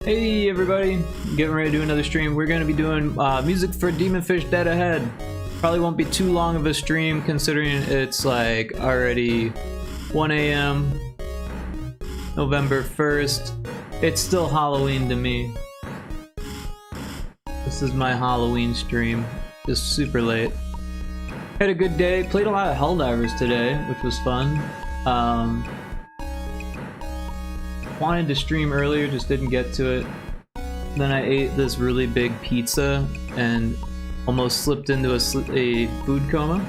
Hey everybody, getting ready to do another stream. We're going to be doing music for Demonfish Dead Ahead. Probably won't be too long of a stream considering it's like already 1 AM, November 1st. It's still Halloween to me. This is my Halloween stream. Just super late. Had a good day, played a lot of Helldivers today, which was fun. Wanted to stream earlier, just didn't get to it. Then I ate this really big pizza and almost slipped into a food coma.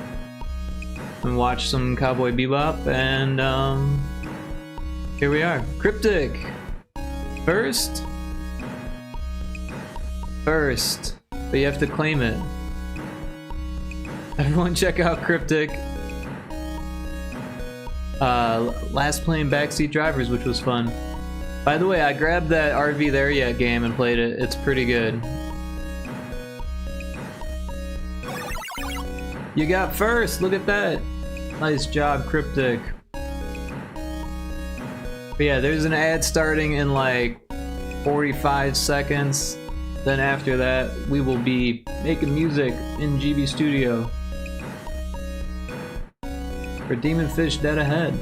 And watched some Cowboy Bebop, and here we are. Cryptic! First, but you have to claim it. Everyone check out Cryptic. Last playing Backseat Drivers, which was fun. By the way, I grabbed that RV There Yet game and played it. It's pretty good. You got first! Look at that! Nice job, Cryptic. But yeah, there's an ad starting in like 45 seconds. Then after that, we will be making music in GB Studio for Demonfish Dead Ahead.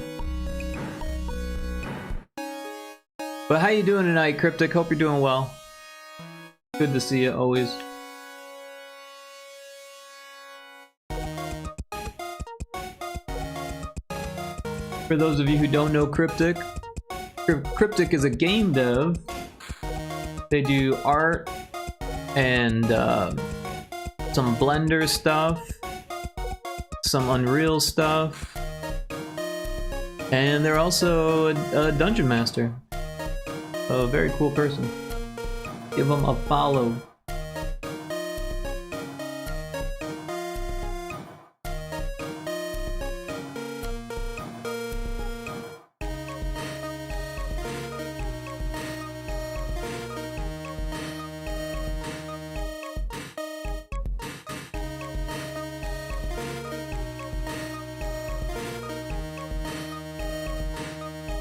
But how you doing tonight, Cryptic? Hope you're doing well. Good to see you, always. For those of you who don't know Cryptic, Cryptic is a game dev. They do art and some Blender stuff, some Unreal stuff, and they're also a dungeon master. A very cool person. Give them a follow.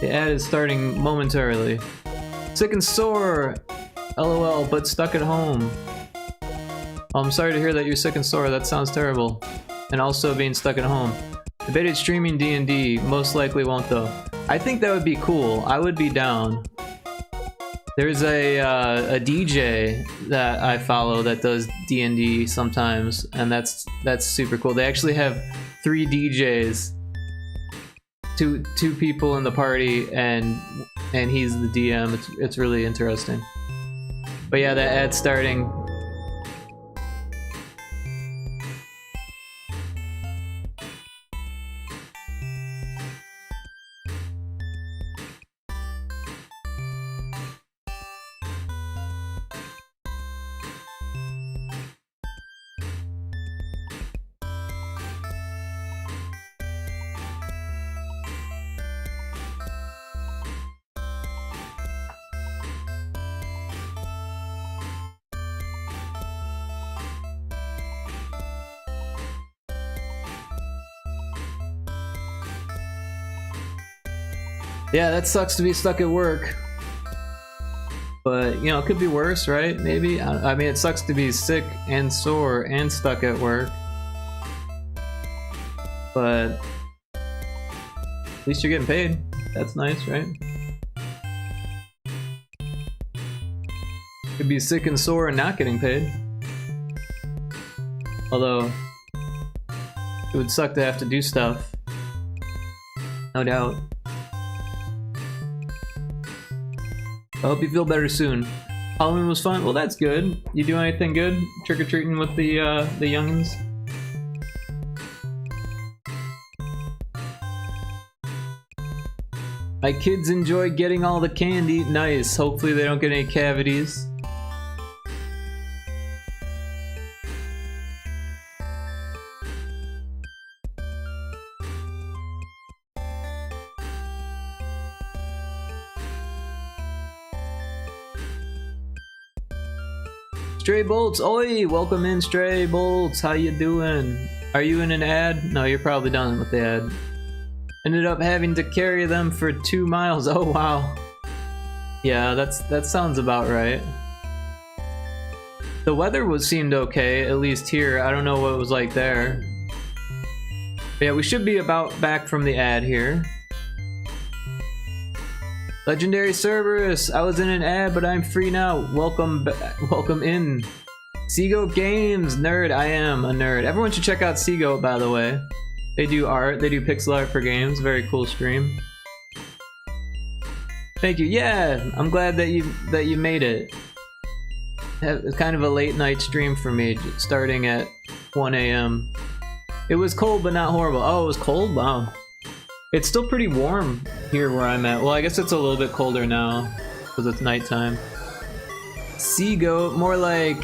The ad is starting momentarily. Sick and sore! LOL, but stuck at home. Oh, I'm sorry to hear that you're sick and sore, that sounds terrible. And also being stuck at home. Debated streaming D&D, most likely won't though. I think that would be cool, I would be down. There's a DJ that I follow that does D&D sometimes, and that's super cool. They actually have 3 DJs. Two people in the party, and he's the DM. It's really interesting. But yeah, that ad's starting. Yeah, that sucks to be stuck at work. But, you know, it could be worse, right? Maybe? I mean, it sucks to be sick and sore and stuck at work. But at least you're getting paid. That's nice, right? Could be sick and sore and not getting paid. Although, it would suck to have to do stuff. No doubt. I hope you feel better soon. Halloween was fun? Well, that's good. You do anything good? Trick-or-treating with the youngins? My kids enjoy getting all the candy. Nice. Hopefully they don't get any cavities. Stray Bolts, oi! Welcome in, Stray Bolts. How you doing? Are you in an ad? No, you're probably done with the ad. Ended up having to carry them for 2 miles. Oh wow. Yeah, that sounds about right. The weather seemed okay, at least here. I don't know what it was like there. But yeah, we should be about back from the ad here. Legendary Cerberus, I was in an ad, but I'm free now. Welcome in. Seagoat Games, nerd, I am a nerd. Everyone should check out Seagoat, by the way. They do art, they do pixel art for games. Very cool stream. Thank you. Yeah, I'm glad that you made it. It's kind of a late night stream for me, starting at 1 a.m. It was cold, but not horrible. Oh, it was cold? Wow. It's still pretty warm here where I'm at. Well, I guess it's a little bit colder now because it's nighttime. Sea goat, more like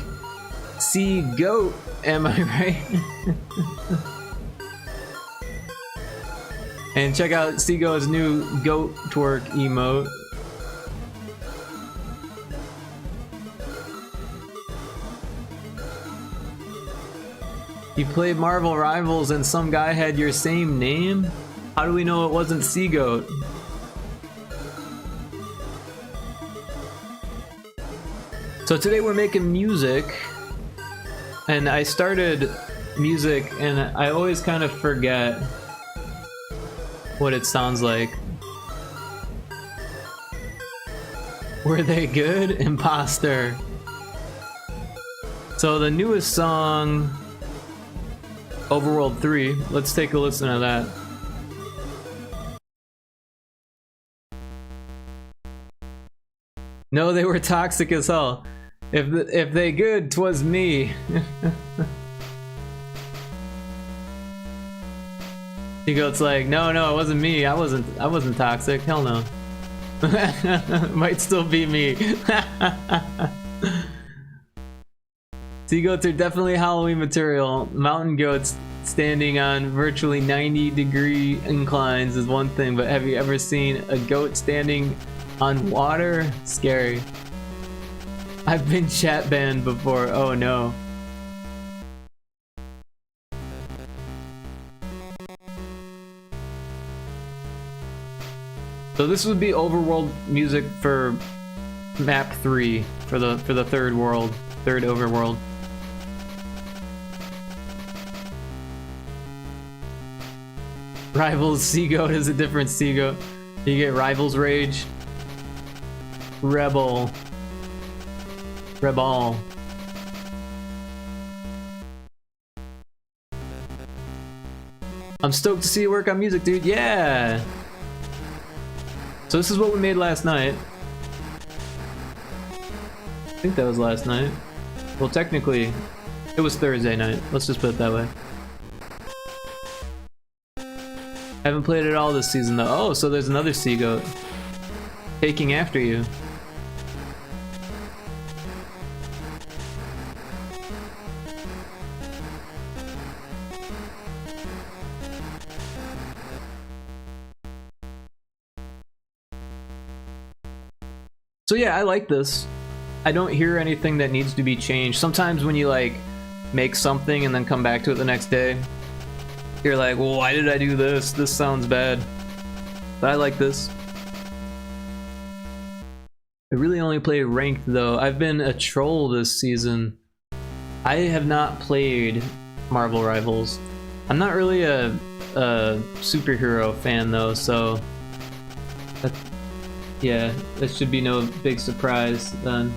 sea goat. Am I right? And check out Seagoat's new goat twerk emote. You played Marvel Rivals and some guy had your same name? How do we know it wasn't Seagoat? So today we're making music, and I started music and I always kind of forget what it sounds like. Were they good? Imposter. So the newest song, Overworld 3, let's take a listen to that. No, they were toxic as hell. If they good, 'twas me. Seagoat's like, no, it wasn't me. I wasn't toxic. Hell no. Might still be me. Seagoats are definitely Halloween material. Mountain goats standing on virtually 90-degree inclines is one thing, but have you ever seen a goat standing on water? Scary. I've been chat banned before. Oh no. So this would be overworld music for map 3 for the third overworld. Rivals Seagoat is a different Seagoat. You get Rivals Rage. Rebel. I'm stoked to see you work on music, dude. Yeah! So this is what we made last night. I think that was last night. Well, technically, it was Thursday night. Let's just put it that way. Haven't played it all this season though. Oh, so there's another Seagoat taking after you. So yeah, I like this. I don't hear anything that needs to be changed. Sometimes when you like make something and then come back to it the next day, you're like, well, why did I do this? This sounds bad. But I like this. I really only play ranked though. I've been a troll this season. I have not played Marvel Rivals. I'm not really a superhero fan though, so yeah, that should be no big surprise then.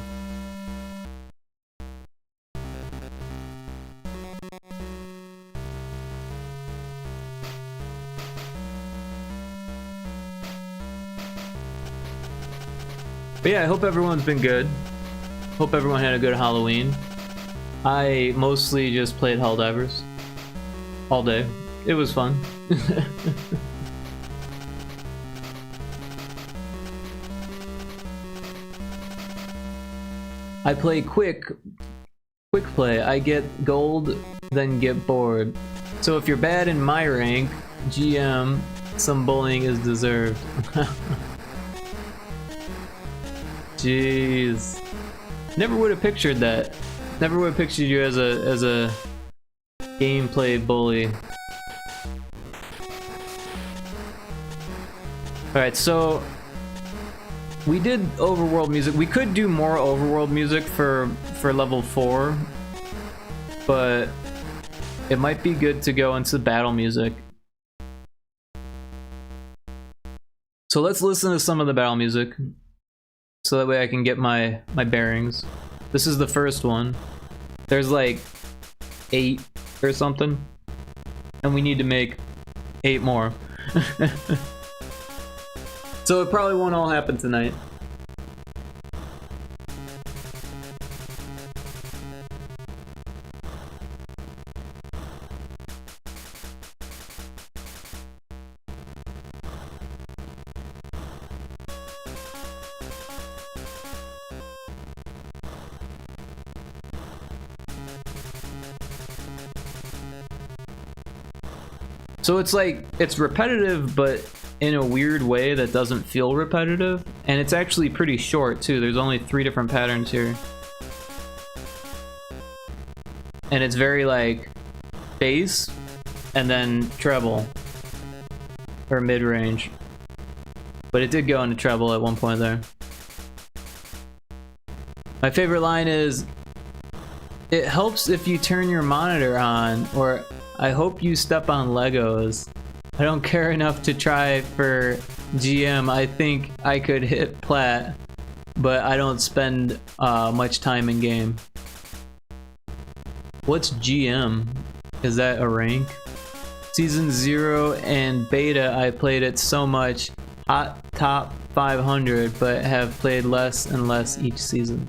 But yeah, I hope everyone's been good. Hope everyone had a good Halloween. I mostly just played Helldivers all day. It was fun. I play quick play. I get gold, then get bored. So if you're bad in my rank, GM, some bullying is deserved. Jeez. Never would have pictured that. Never would have pictured you as a gameplay bully. Alright, so We did overworld music. We could do more overworld music for level 4, but it might be good to go into battle music. So let's listen to some of the battle music, so that way I can get my bearings. This is the first one. There's like 8 or something, and we need to make 8 more. So it probably won't all happen tonight. So it's like, it's repetitive, but in a weird way that doesn't feel repetitive. And it's actually pretty short too. There's only 3 different patterns here. And it's very like bass and then treble or mid-range. But it did go into treble at one point there. My favorite line is, "It helps if you turn your monitor on," or "I hope you step on Legos. I don't care enough to try for GM. I think I could hit plat, but I don't spend much time in game." What's GM? Is that a rank? Season 0 and beta, I played it so much. Hot top 500, but have played less and less each season.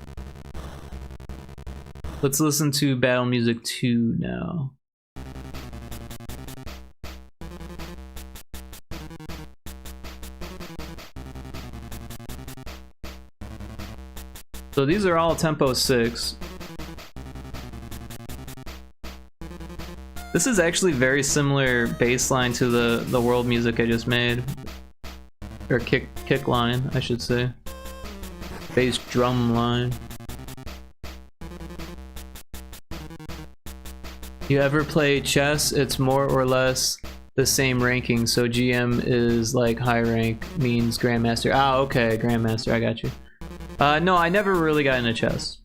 Let's listen to Battle Music 2 now. So these are all tempo 6. This is actually very similar bass line to the world music I just made. Or kick line, I should say. Bass drum line. You ever play chess? It's more or less the same ranking, so GM is like high rank, means Grandmaster. Ah, okay, Grandmaster, I got you. No, I never really got into chess.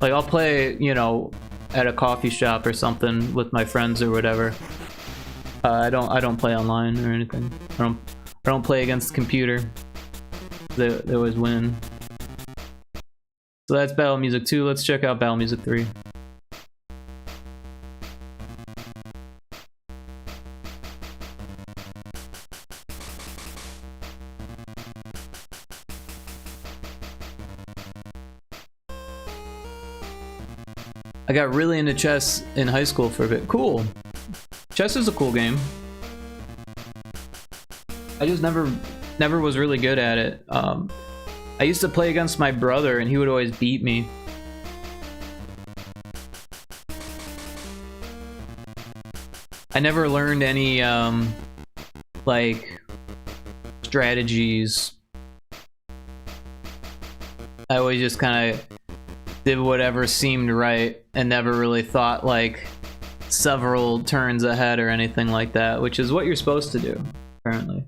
Like, I'll play, you know, at a coffee shop or something with my friends or whatever. I don't play online or anything. I don't play against the computer. They always win. So that's Battle Music 2. Let's check out Battle Music 3. I got really into chess in high school for a bit. Cool. Chess is a cool game. I just never was really good at it. I used to play against my brother and he would always beat me. I never learned any like strategies. I always just kind of did whatever seemed right and never really thought like several turns ahead or anything like that, which is what you're supposed to do, apparently.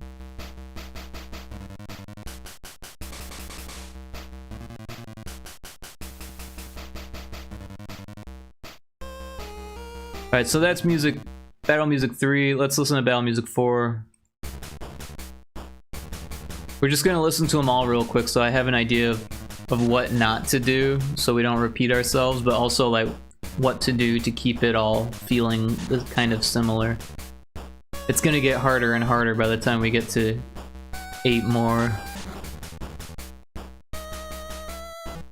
Alright, so that's music, Battle Music 3. Let's listen to Battle Music 4. We're just gonna listen to them all real quick so I have an idea of what not to do so we don't repeat ourselves, but also like what to do to keep it all feeling kind of similar. It's gonna get harder and harder by the time we get to 8 more.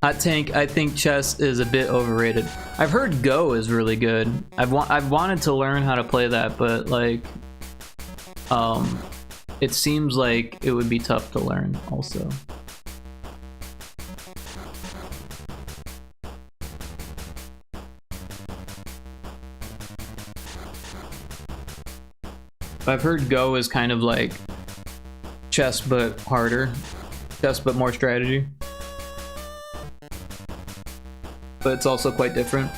Hot Tank, I think chess is a bit overrated. I've heard Go is really good. I've wanted to learn how to play that, but like it seems like it would be tough to learn also. I've heard Go is kind of like chess but harder, chess but more strategy. But it's also quite different.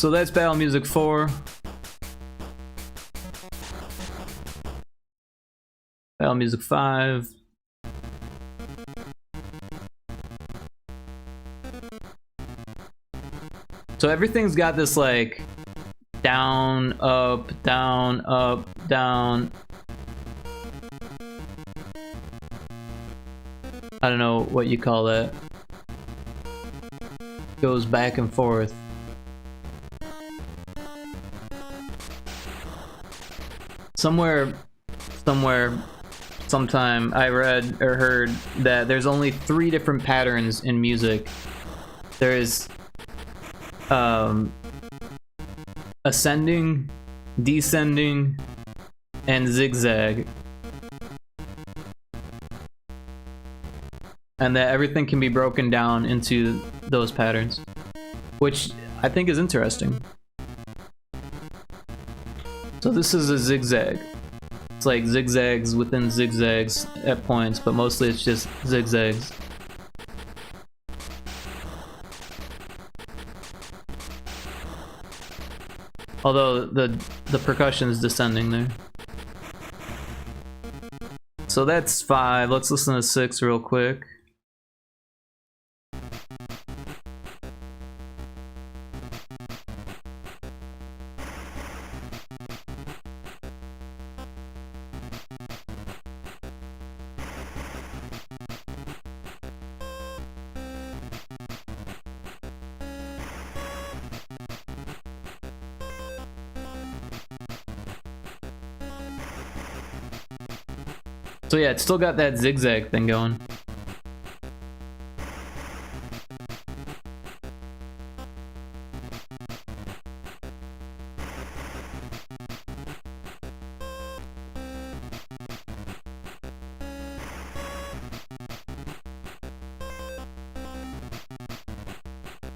So that's Battle Music 4. Battle Music 5. So everything's got this like down, up, down, up, down. I don't know what you call that. Goes back and forth. Somewhere, sometime I read or heard that there's only 3 different patterns in music. There's ascending, descending, and zigzag. And that everything can be broken down into those patterns, which I think is interesting. So this is a zigzag. It's like zigzags within zigzags at points, but mostly it's just zigzags. Although the percussion is descending there. So that's 5. Let's listen to 6 real quick. So yeah, it's still got that zigzag thing going.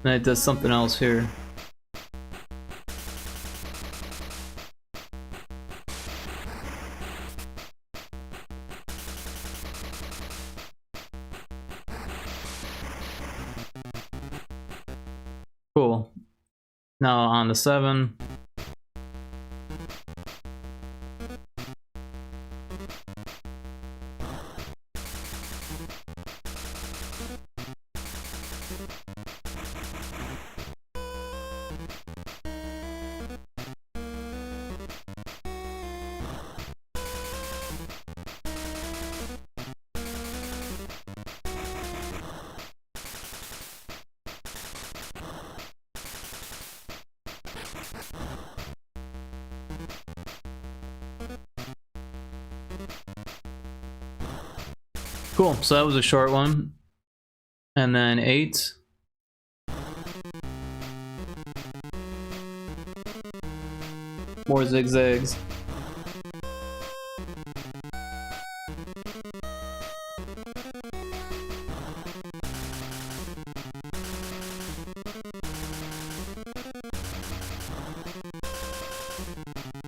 And it does something else here. Cool. Now on the 7. Cool, so that was a short one. And then 8. More zigzags.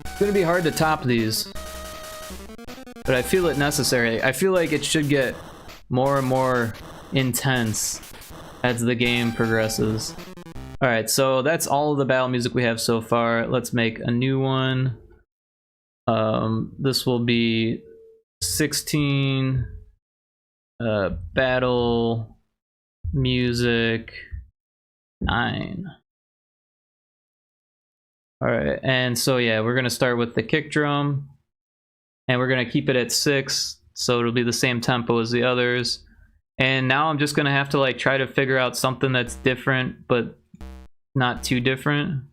It's gonna be hard to top these, but I feel it necessary. I feel like it should get more and more intense as the game progresses. Alright, so that's all of the battle music we have so far. Let's make a new one. This will be 16 battle music 9. Alright, and so yeah, we're gonna start with the kick drum, and we're gonna keep it at 6, so it'll be the same tempo as the others. And now I'm just gonna have to like try to figure out something that's different, but not too different.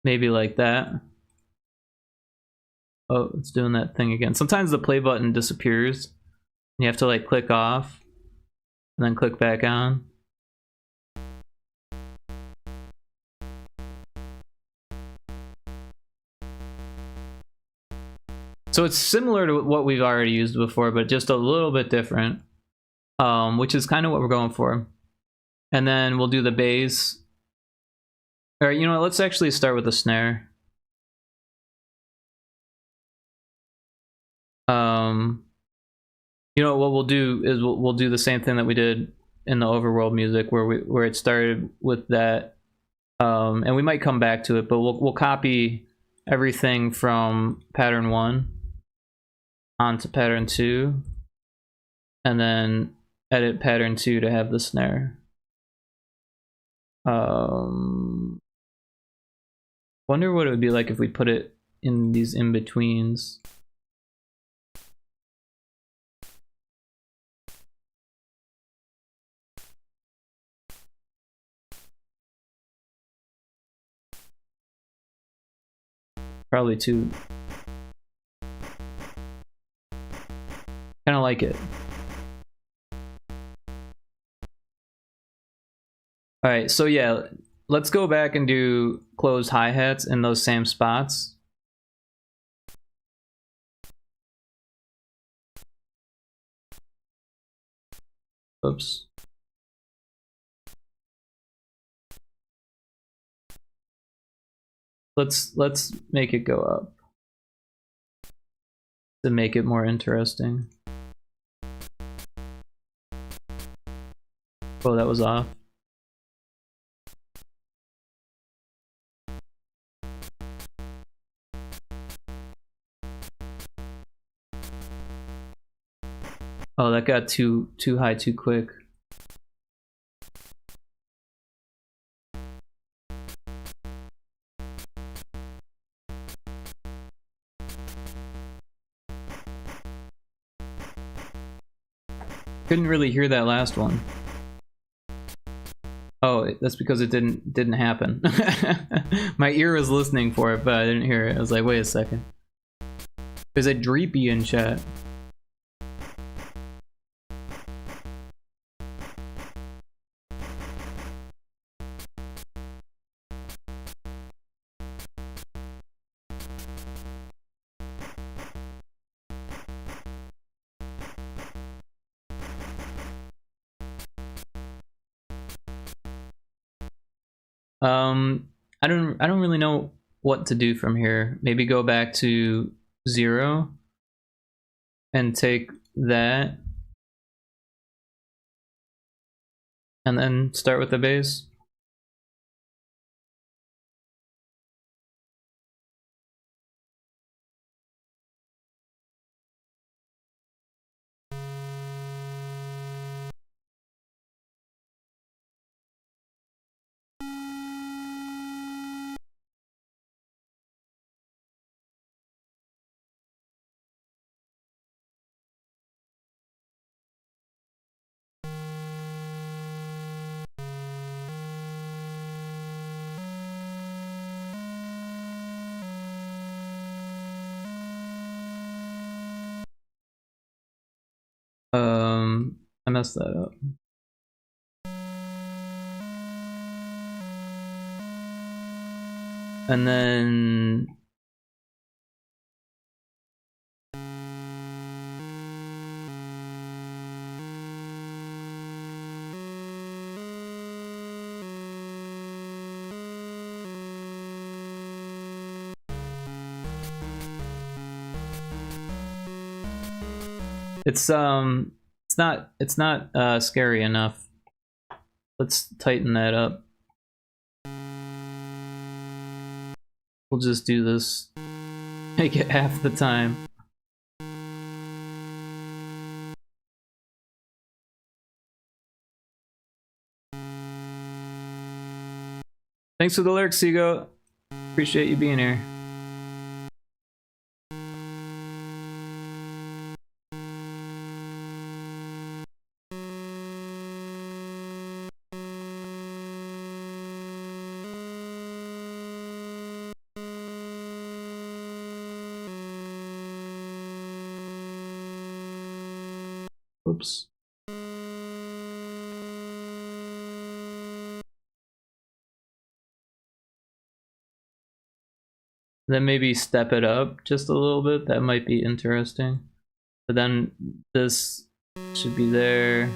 Maybe like that. Oh, it's doing that thing again. Sometimes the play button disappears. You have to like click off and then click back on. So it's similar to what we've already used before, but just a little bit different, which is kind of what we're going for. And then we'll do the bass. Alright, you know what, let's actually start with the snare. You know what we'll do is we'll do the same thing that we did in the overworld music where it started with that, and we might come back to it, but we'll copy everything from pattern 1 onto pattern 2, and then edit pattern 2 to have the snare. Wonder what it would be like if we put it in these in-betweens. Probably too. Kind of like it. Alright, so yeah, let's go back and do closed hi-hats in those same spots. Oops. Let's make it go up to make it more interesting. Oh, that was off. Oh, that got too high too quick. Couldn't really hear that last one. Oh, that's because it didn't happen. My ear was listening for it, but I didn't hear it. I was like, wait a second. There's a dreepy in chat. I don't really know what to do from here. Maybe go back to 0 and take that and then start with the bass. I messed that up. And then it's not scary enough. Let's tighten that up. We'll just do this. Make it half the time. Thanks for the lyrics, Seago. Appreciate you being here. Oops. Then maybe step it up just a little bit. That might be interesting. But then this should be there.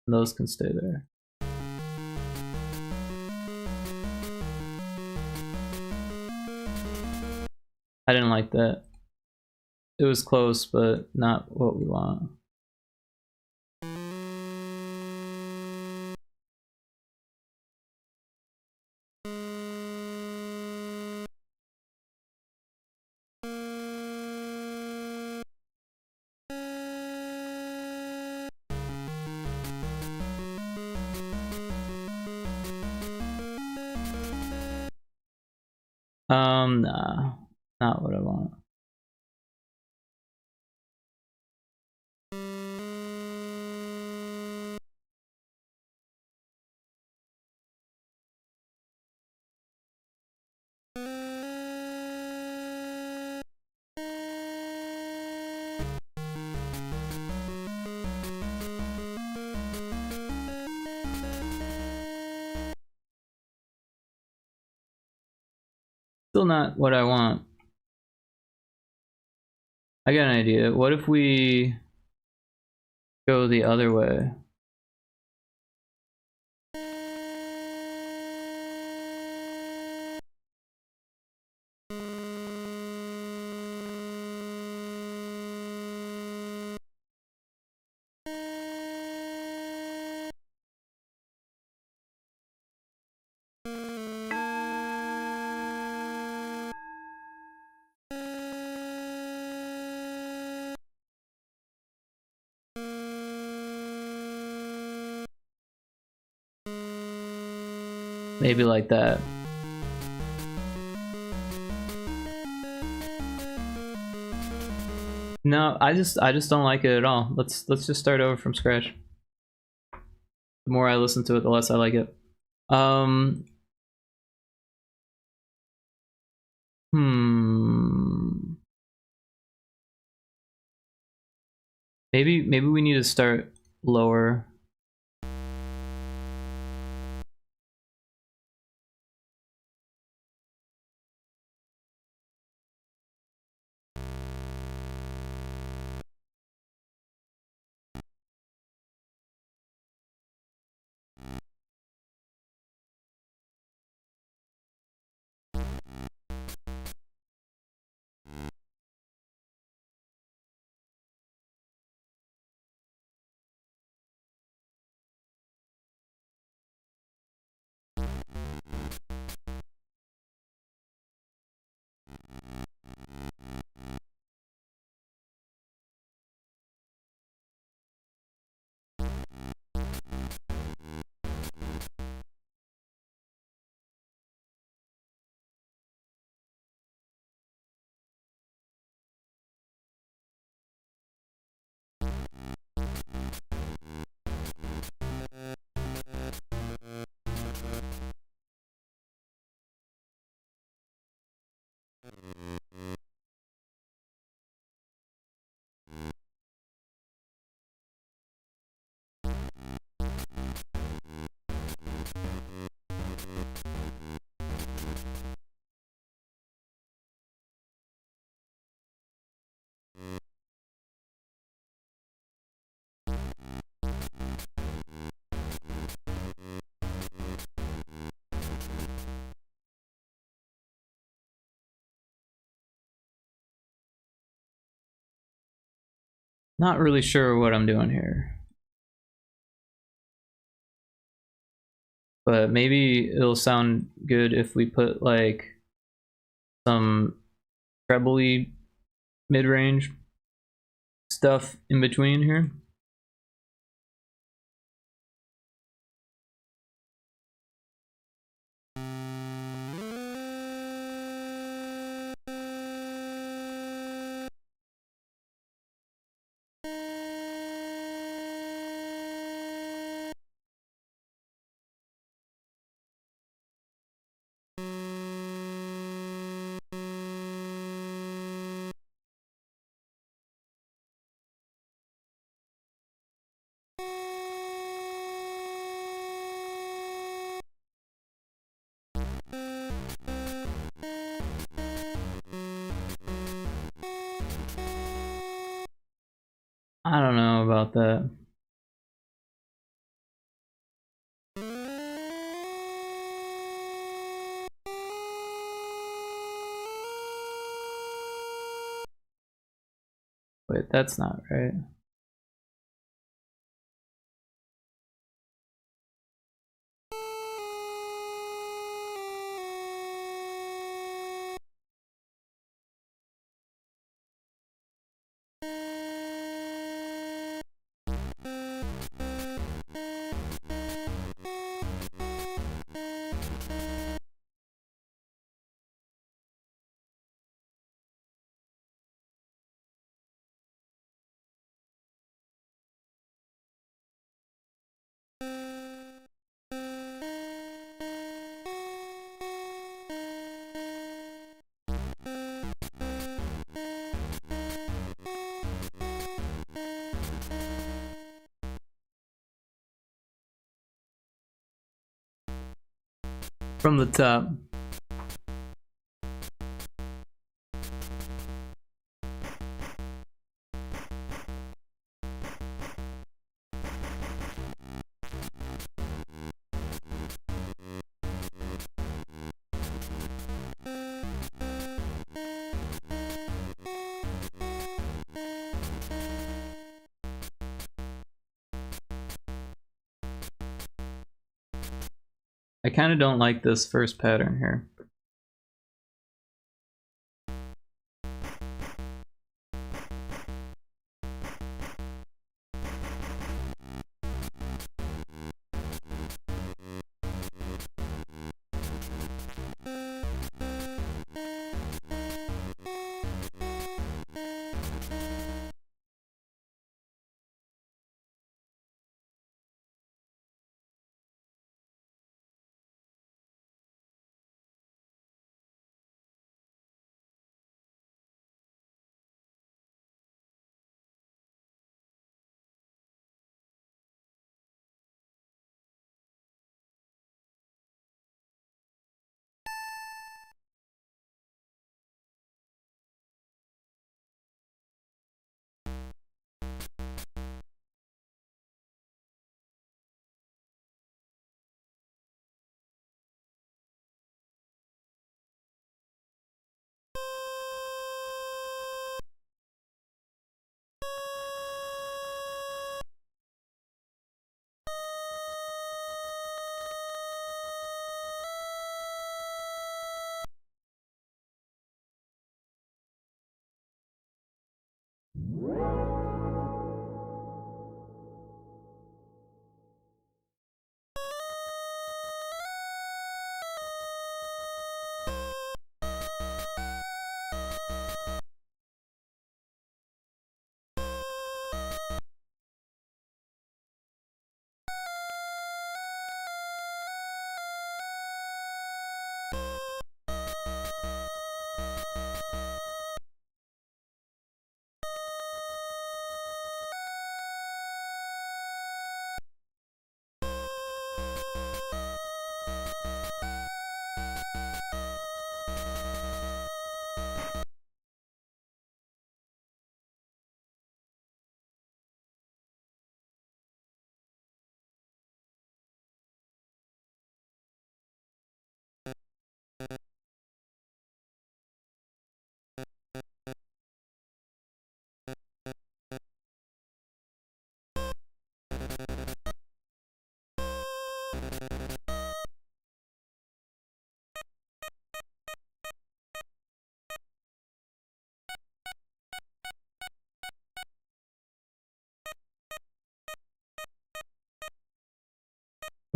And those can stay there. I didn't like that. It was close, but not what we want. Nah, not what I want. Still not what I want. I got an idea. What if we go the other way? Maybe like that. No, I just don't like it at all. Let's just start over from scratch. The more I listen to it, the less I like it. Maybe we need to start lower. Not really sure what I'm doing here. But maybe it'll sound good if we put like some trebly mid-range stuff in between here. I don't know about that. Wait, that's not right. From the top. I kind of don't like this first pattern here.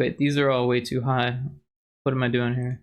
Wait, these are all way too high. What am I doing here?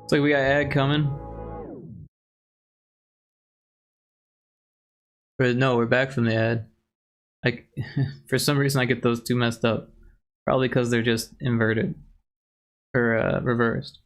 It's like we got ad coming. But no, we're back from the ad. Like, for some reason I get those two messed up. Probably because they're just inverted or reversed.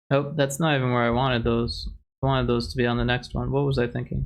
Oh, that's not even where I wanted those. I wanted those to be on the next one. What was I thinking?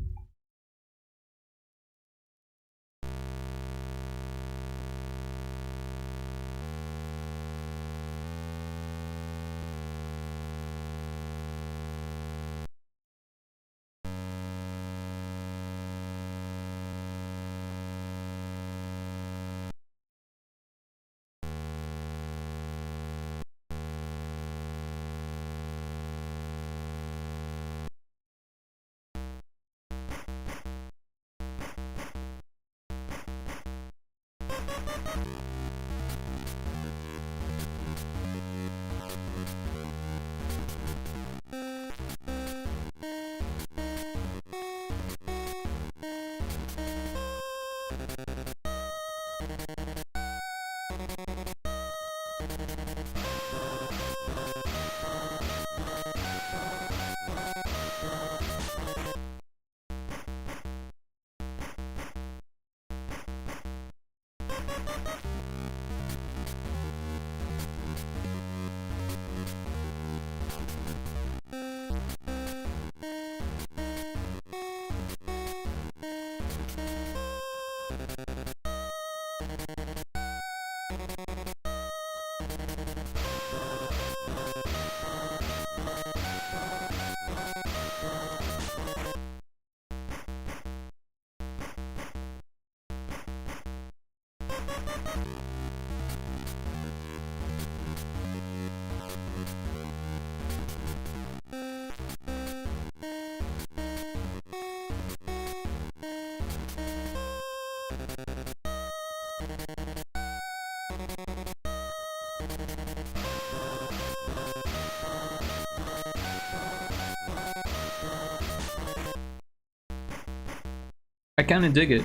I kind of dig it.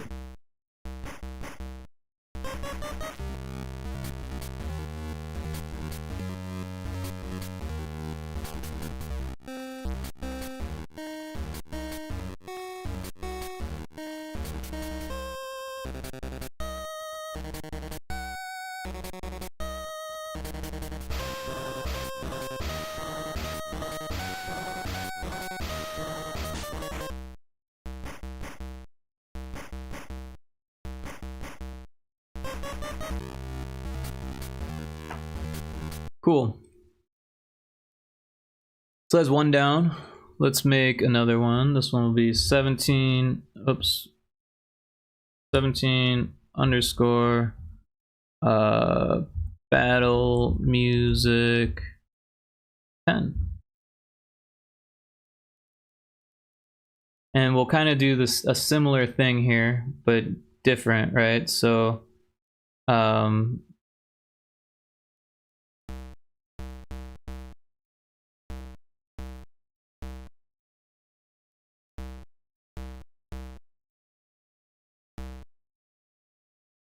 Cool. So that's one down. Let's make another one. This one will be 17. Oops. 17 underscore battle music 10. And we'll kind of do this a similar thing here, but different, right? So um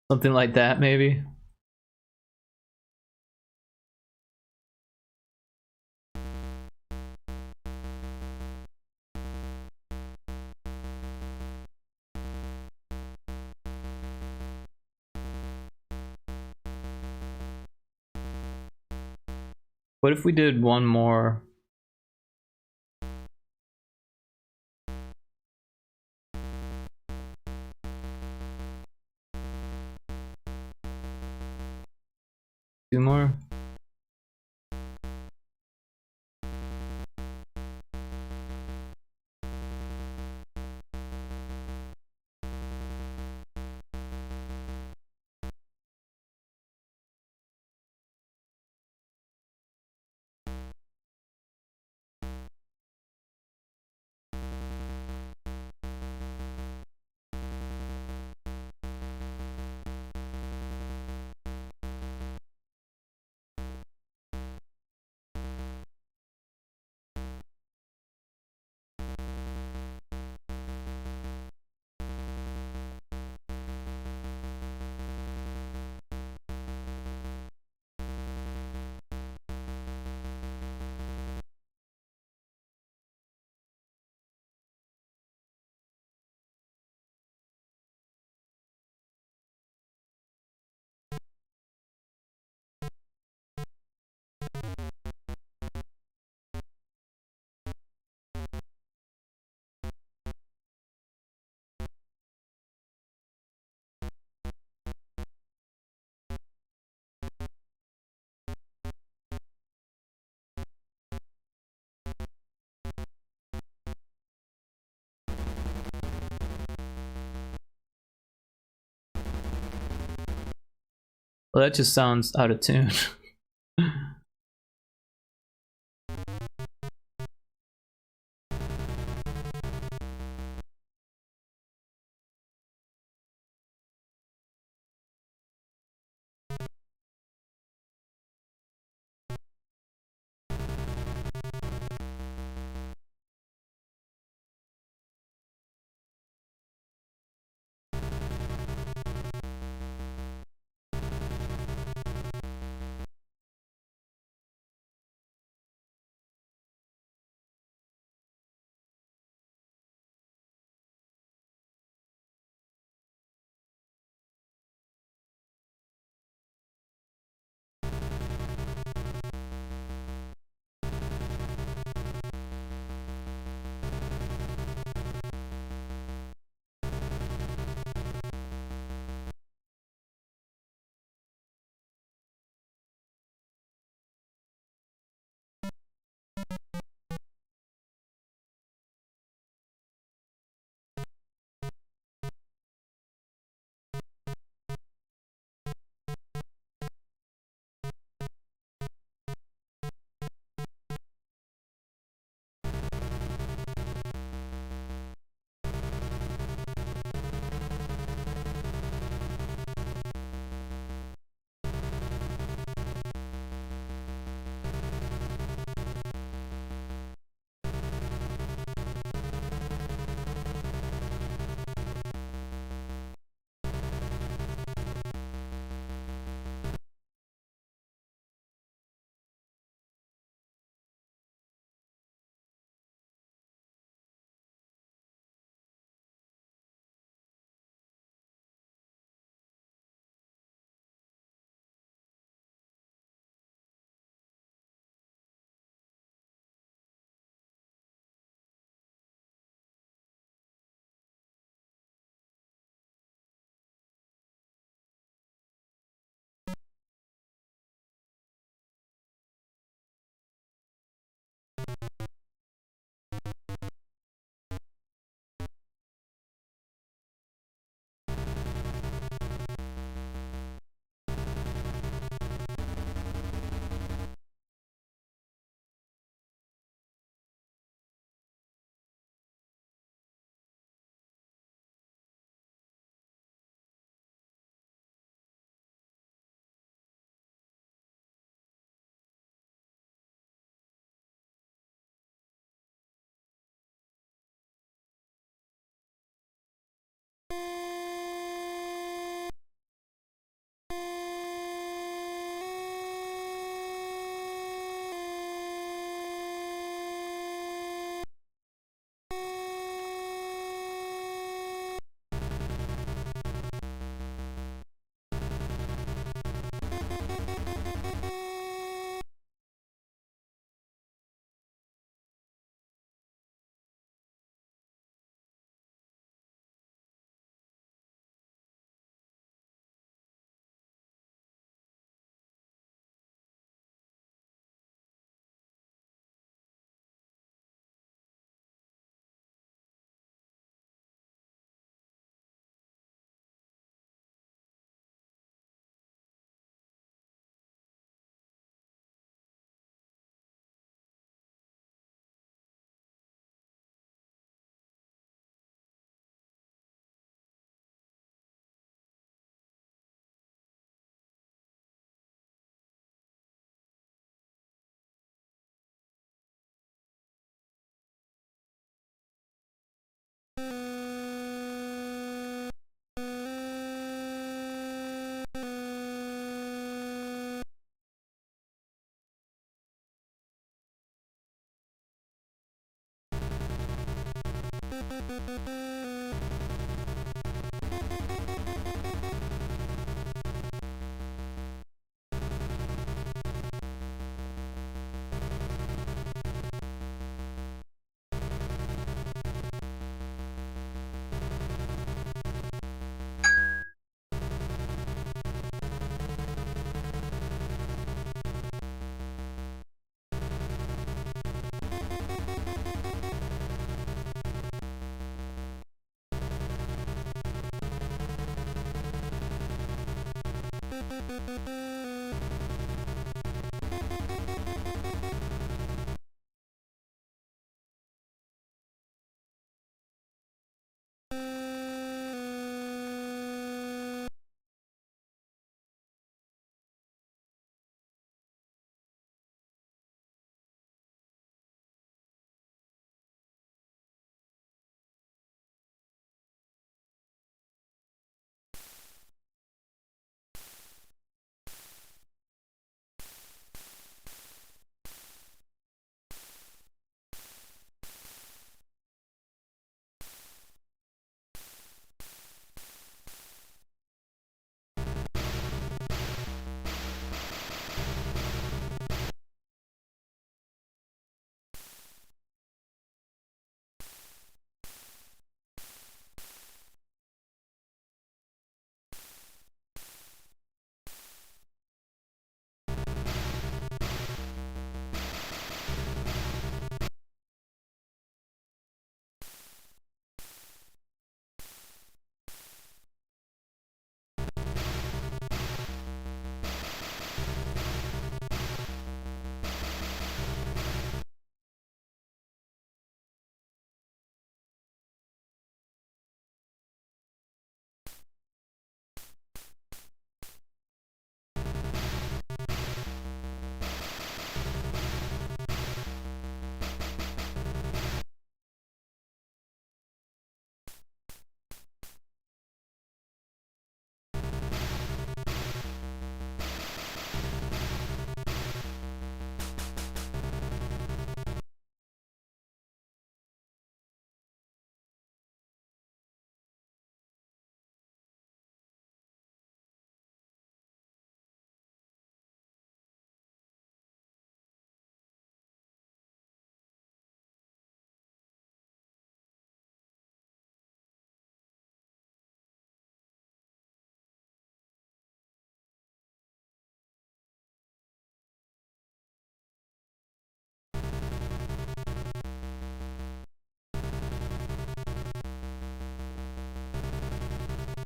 something like that maybe. What if we did one more? Two more? Well, that just sounds out of tune.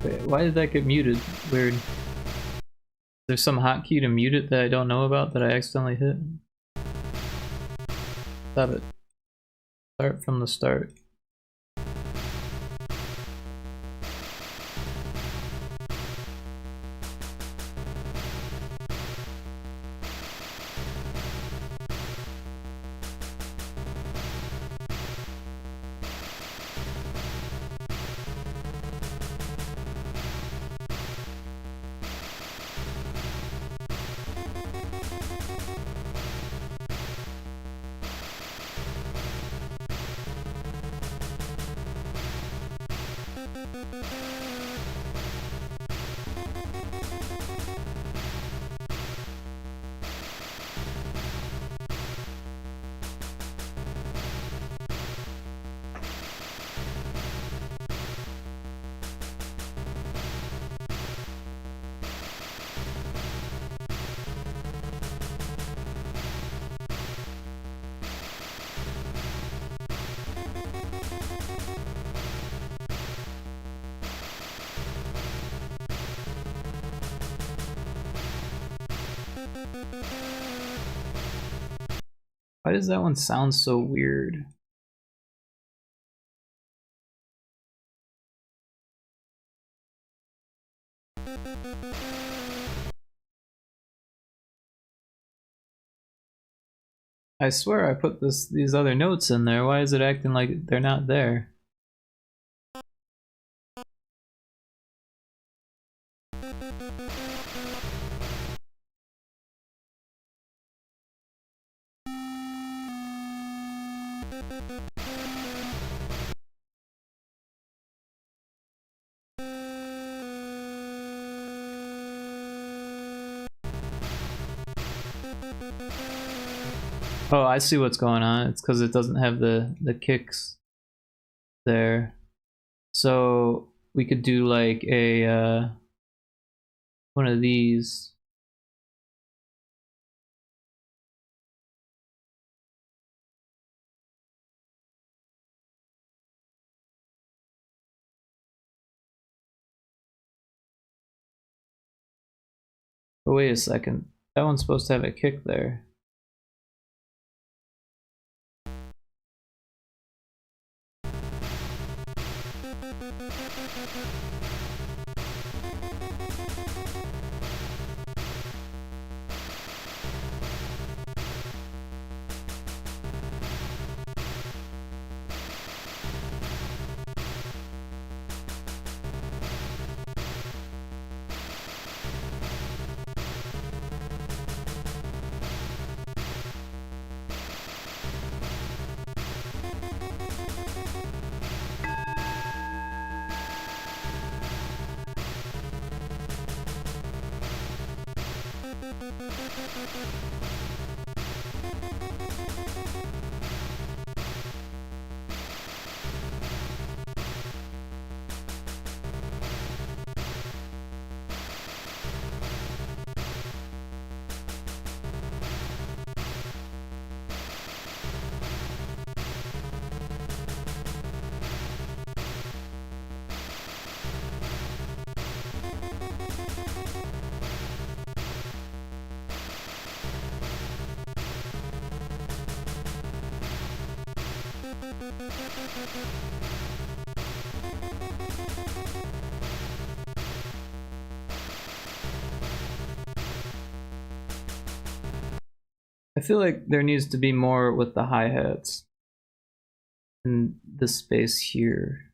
Wait, why did that get muted? Weird. There's some hotkey to mute it that I don't know about that I accidentally hit. Stop it. Start from the start. Why does that one sound so weird? I swear I put these other notes in there. Why is it acting like they're not there? Oh, I see what's going on. It's because it doesn't have the kicks there. So we could do like a one of these. But wait a second. That one's supposed to have a kick there. I feel like there needs to be more with the hi-hats in this space here.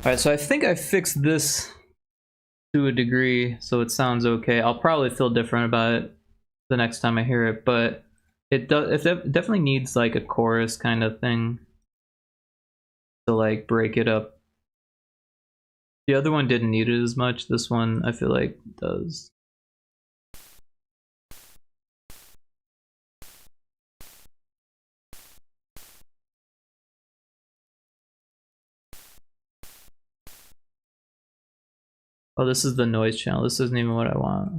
Alright, so I think I fixed this to a degree, so it sounds okay. I'll probably feel different about it the next time I hear it, but it definitely needs like a chorus kind of thing to like break it up. The other one didn't need it as much. This one I feel like does. Oh, this is the noise channel. This isn't even what I want.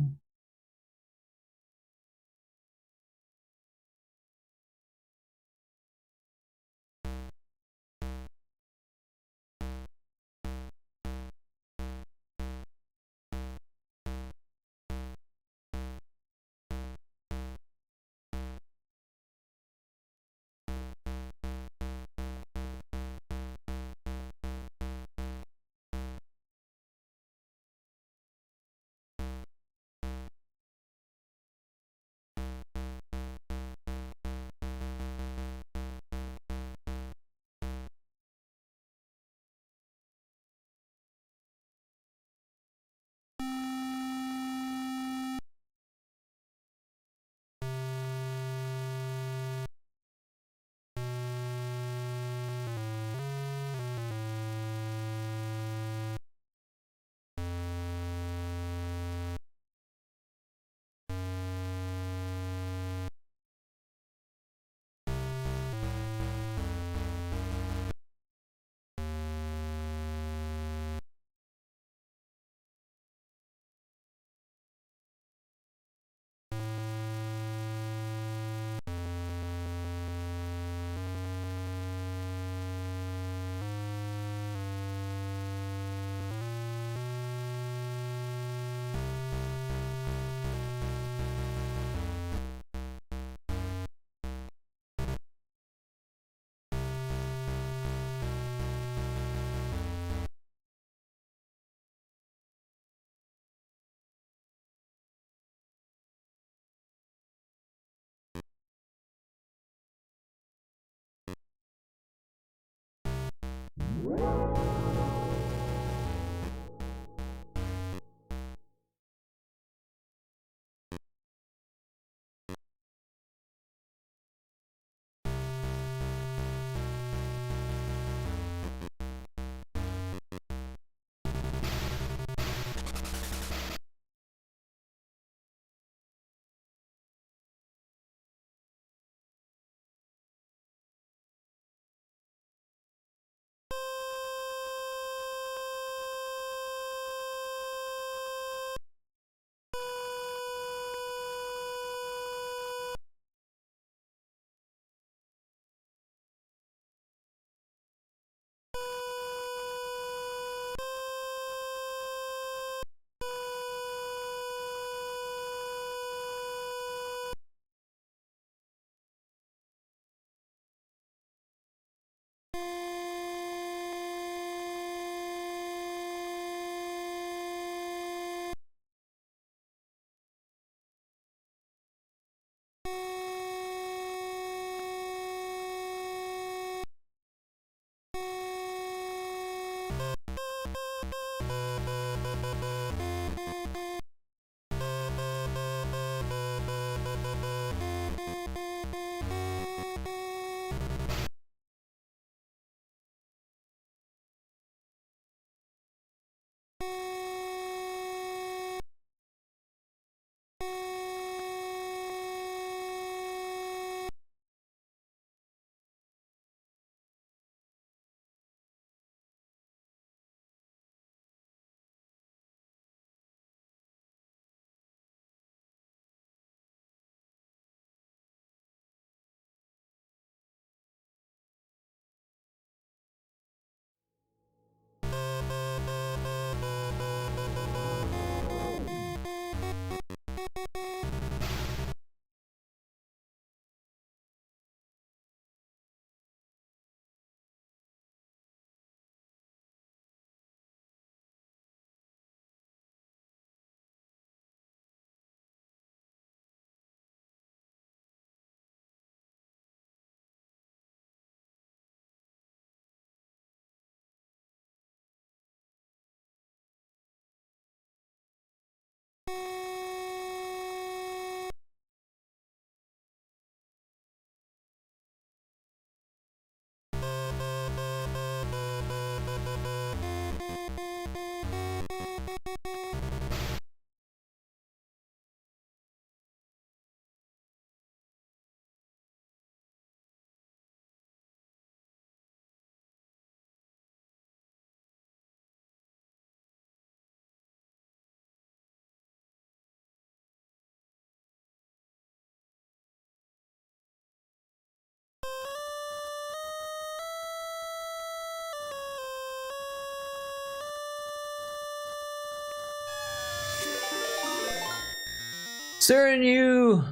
Serenu!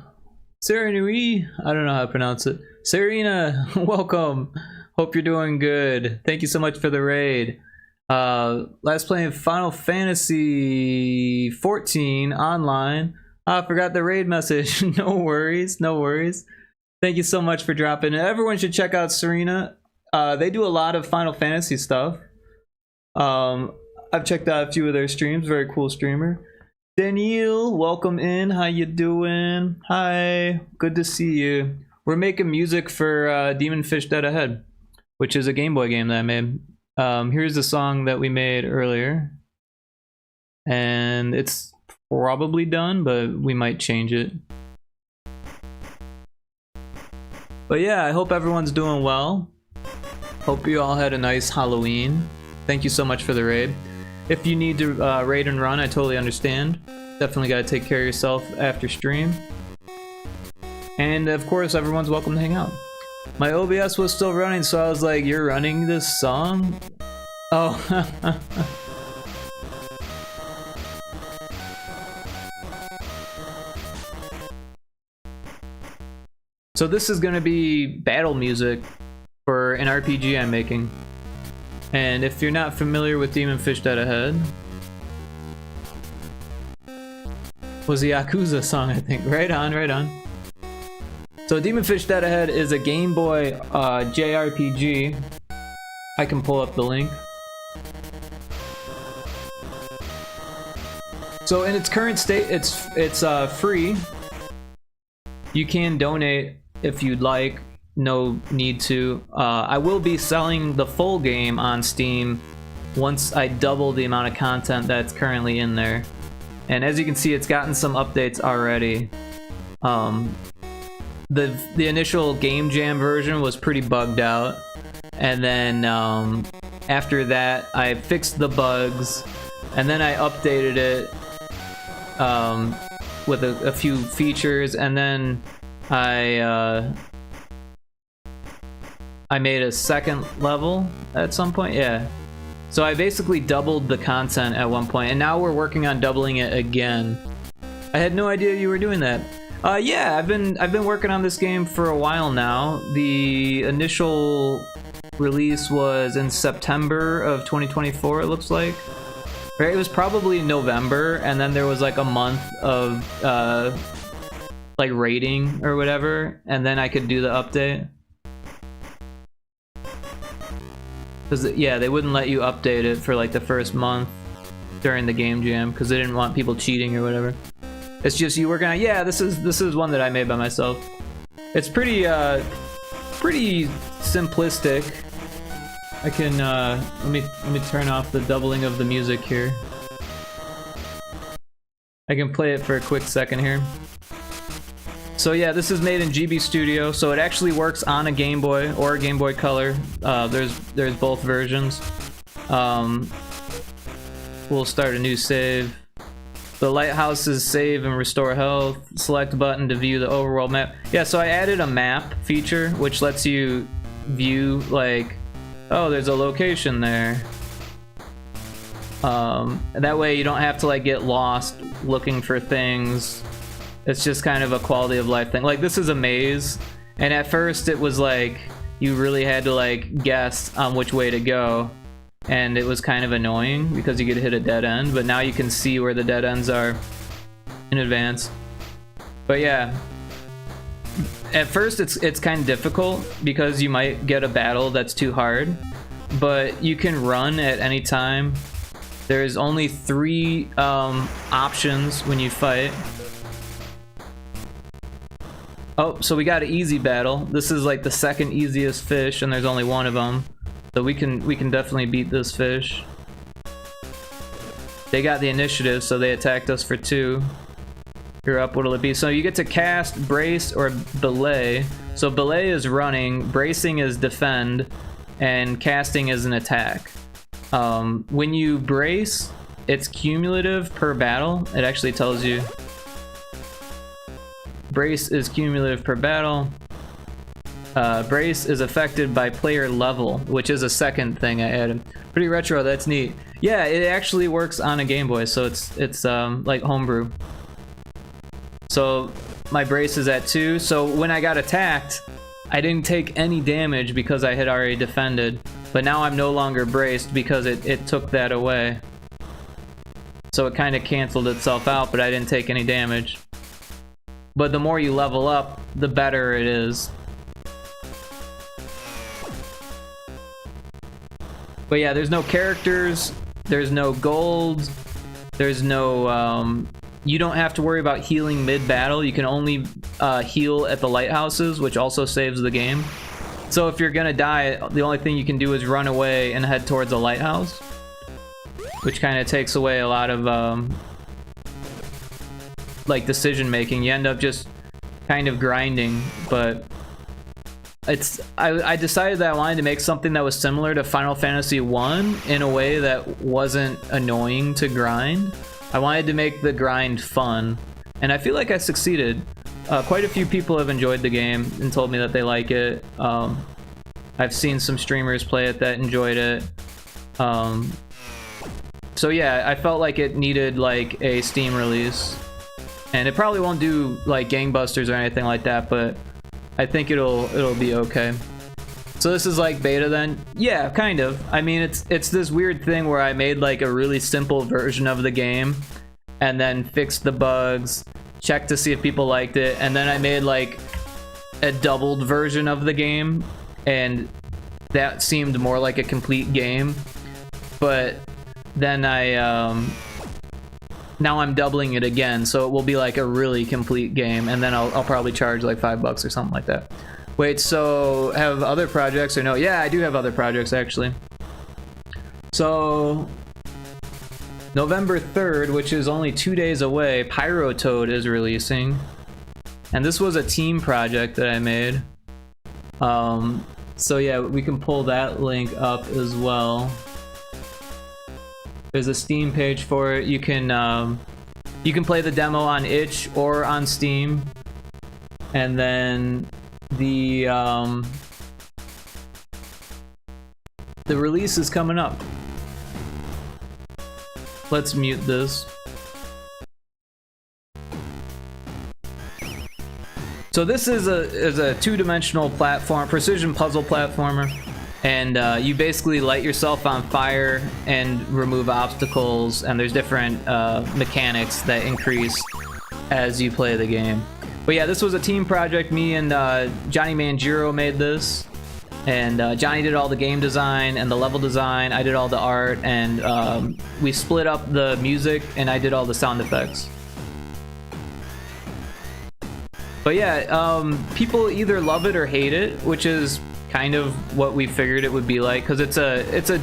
Serenui? I don't know how to pronounce it. Serena, welcome. Hope you're doing good. Thank you so much for the raid. Last playing Final Fantasy 14 online. I forgot the raid message. No worries, no worries. Thank you so much for dropping it. Everyone should check out Serena. They do a lot of Final Fantasy stuff. I've checked out a few of their streams. Very cool streamer. Daniel, welcome in. How you doing? Hi, good to see you. We're making music for Demon Fish Dead Ahead, which is a Game Boy game that I made. Here's the song that we made earlier, and it's probably done, but we might change it. But yeah, I hope everyone's doing well. Hope you all had a nice Halloween. Thank you so much for the raid. If you need to raid and run, I totally understand. Definitely got to take care of yourself after stream. And of course, everyone's welcome to hang out. My OBS was still running, so I was like, you're running this song? Oh. So this is going to be battle music for an RPG I'm making. And if you're not familiar with Demon Fish Dead Ahead, was the Yakuza song, I think. Right on, right on. So Demon Fish Dead Ahead is a Game Boy JRPG I can pull up the link. So in its current state, it's free. You can donate if you'd like. No need to. I will be selling the full game on Steam once I double the amount of content that's currently in there. And as you can see, it's gotten some updates already. The initial Game Jam version was pretty bugged out, and then after that I fixed the bugs, and then I updated it with a few features, and then I made a second level at some point. Yeah, so I basically doubled the content at one point, and now we're working on doubling it again. I had no idea you were doing that. Yeah, I've been working on this game for a while now. The initial release was in September of 2024, it looks like. Right, it was probably November, and then there was like a month of like rating or whatever, and then I could do the update. Because yeah, they wouldn't let you update it for like the first month during the Game Jam because they didn't want people cheating or whatever. It's just you working on. Yeah, this is one that I made by myself. It's pretty simplistic. I can let me turn off the doubling of the music here. I can play it for a quick second here. So yeah, this is made in GB Studio, so it actually works on a Game Boy or a Game Boy Color. There's both versions. We'll start a new save. The lighthouses save and restore health. Select button to view the overworld map. Yeah, so I added a map feature which lets you view like, oh, there's a location there. That way you don't have to like get lost looking for things. It's just kind of a quality of life thing. Like this is a maze, and at first it was like you really had to like guess on which way to go, and it was kind of annoying because you could hit a dead end, but now you can see where the dead ends are in advance. But yeah, at first it's kind of difficult because you might get a battle that's too hard, but you can run at any time. There's only 3 options when you fight. Oh, so we got an easy battle. This is like the second easiest fish, and there's only one of them. So we can definitely beat this fish. They got the initiative, so they attacked us for 2. You're up, what'll it be? So you get to cast, brace, or belay. So belay is running, bracing is defend, and casting is an attack. When you brace, it's cumulative per battle. It actually tells you. Brace is cumulative per battle. Brace is affected by player level, which is a second thing I added. Pretty retro, that's neat. Yeah, it actually works on a Game Boy, so it's like homebrew. So my brace is at 2, so when I got attacked, I didn't take any damage because I had already defended, but now I'm no longer braced because it took that away. So it kind of canceled itself out, but I didn't take any damage. But the more you level up, the better it is. But yeah, there's no characters, there's no gold, there's no, you don't have to worry about healing mid-battle. You can only heal at the lighthouses, which also saves the game. So if you're gonna die, the only thing you can do is run away and head towards a lighthouse, which kind of takes away a lot of like decision making. You end up just kind of grinding, but I decided that I wanted to make something that was similar to Final Fantasy 1 in a way that wasn't annoying to grind. I wanted to make the grind fun, and I feel like I succeeded. Quite a few people have enjoyed the game and told me that they like it. I've seen some streamers play it that enjoyed it. So yeah, I felt like it needed like a Steam release. And it probably won't do like gangbusters or anything like that, but I think it'll be okay. So this is like beta then? Yeah, kind of. I mean, it's this weird thing where I made like a really simple version of the game and then fixed the bugs, checked to see if people liked it, and then I made like a doubled version of the game, and that seemed more like a complete game. But then now I'm doubling it again, so it will be like a really complete game, and then I'll probably charge like $5 or something like that. Wait, so have other projects or no? Yeah, I do have other projects actually. So November 3rd, which is only 2 days away, Pyrotoad is releasing. And this was a team project that I made. So yeah, we can pull that link up as well. There's a Steam page for it. You can play the demo on itch or on Steam. And then the release is coming up. Let's mute this. So this is a two-dimensional platform, precision puzzle platformer, and you basically light yourself on fire and remove obstacles, and there's different mechanics that increase as you play the game. But yeah, this was a team project. Me and Johnny Manjiro made this, and Johnny did all the game design and the level design. I did all the art, and we split up the music, and I did all the sound effects. But yeah, people either love it or hate it, which is kind of what we figured it would be like, because it's a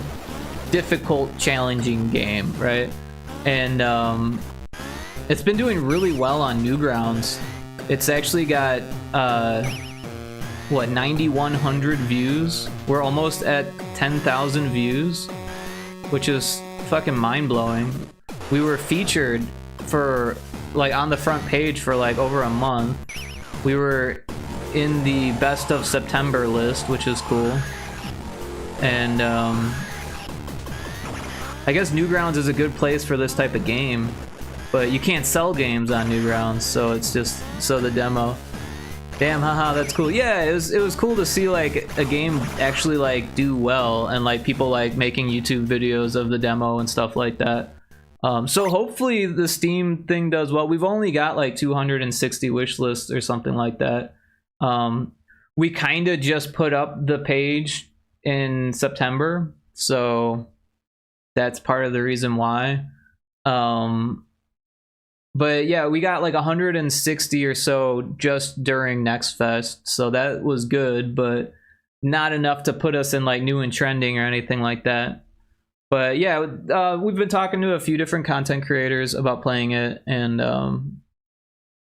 difficult, challenging game, right? And it's been doing really well on Newgrounds. It's actually got what, 9,100 views? We're almost at 10,000 views, which is fucking mind-blowing. We were featured for like on the front page for like over a month. We were in the best of September list, which is cool. And I guess Newgrounds is a good place for this type of game, but you can't sell games on Newgrounds, so it's just the demo. Damn, haha, that's cool. Yeah, it was cool to see like a game actually like do well, and like people like making YouTube videos of the demo and stuff like that. So hopefully the Steam thing does well. We've only got like 260 wish lists or something like that. We kind of just put up the page in September, so that's part of the reason why. But yeah, we got like 160 or so just during Next Fest, so that was good, but not enough to put us in like new and trending or anything like that. But yeah, we've been talking to a few different content creators about playing it, and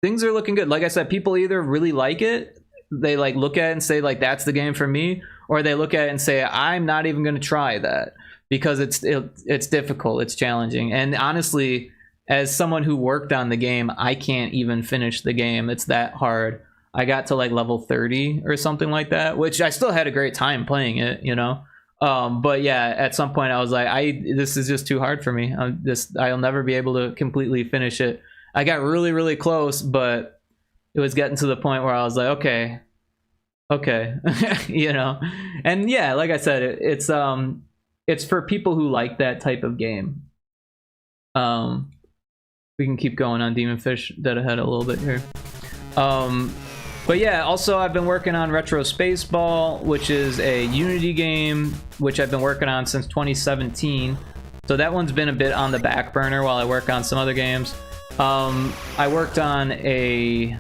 things are looking good. Like I said, people either really like it, they like look at it and say like that's the game for me, or they look at it and say I'm not even going to try that because it's difficult, it's challenging. And honestly, as someone who worked on the game, I can't even finish the game. It's that hard. I got to like level 30 or something like that, which I still had a great time playing it, you know. But yeah, at some point I was like, this is just too hard for me. I'll never be able to completely finish it. I got really, really close, but it was getting to the point where I was like, okay, you know. And yeah, like I said, it's for people who like that type of game. We can keep going on Demon Fish dead ahead a little bit here. But yeah, also I've been working on Retro Spaceball, which is a Unity game, which I've been working on since 2017. So that one's been a bit on the back burner while I work on some other games. I worked on a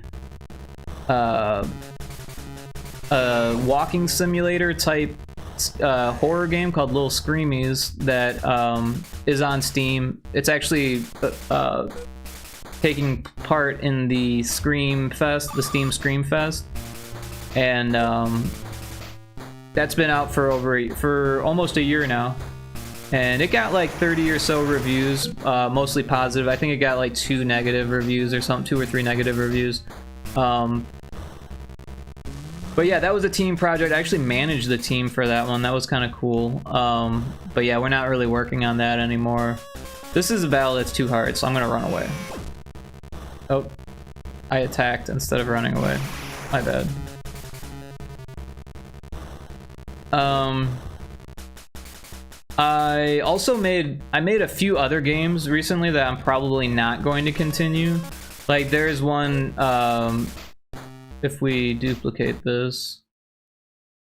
walking simulator type horror game called Little Screamies that is on Steam. It's actually taking part in the Scream Fest, the Steam Scream Fest, and that's been out for almost a year now, and it got like 30 or so reviews, mostly positive. I think it got like 2 negative reviews or something, 2 or 3 negative reviews. But yeah, that was a team project. I actually managed the team for that one. That was kind of cool. But yeah, we're not really working on that anymore. This is a battle that's too hard, so I'm gonna run away. Oh, I attacked instead of running away. My bad. I also made a few other games recently that I'm probably not going to continue. Like there's one, if we duplicate this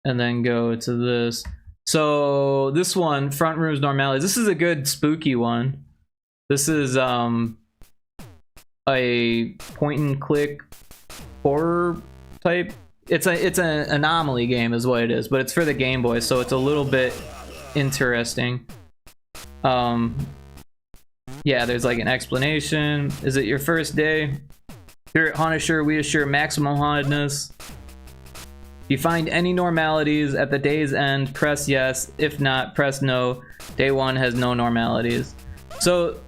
and then go to this, So this one, front room's normalities. This is a good spooky one. This is a point and click horror type. It's an anomaly game is what it is, but it's for the Game Boy, so it's a little bit interesting. Yeah, there's like an explanation. Is it your first day? Here at Haunted, we assure maximum hauntedness. If you find any normalities at the day's end, press yes. If not, press no. Day 1 has no normalities. So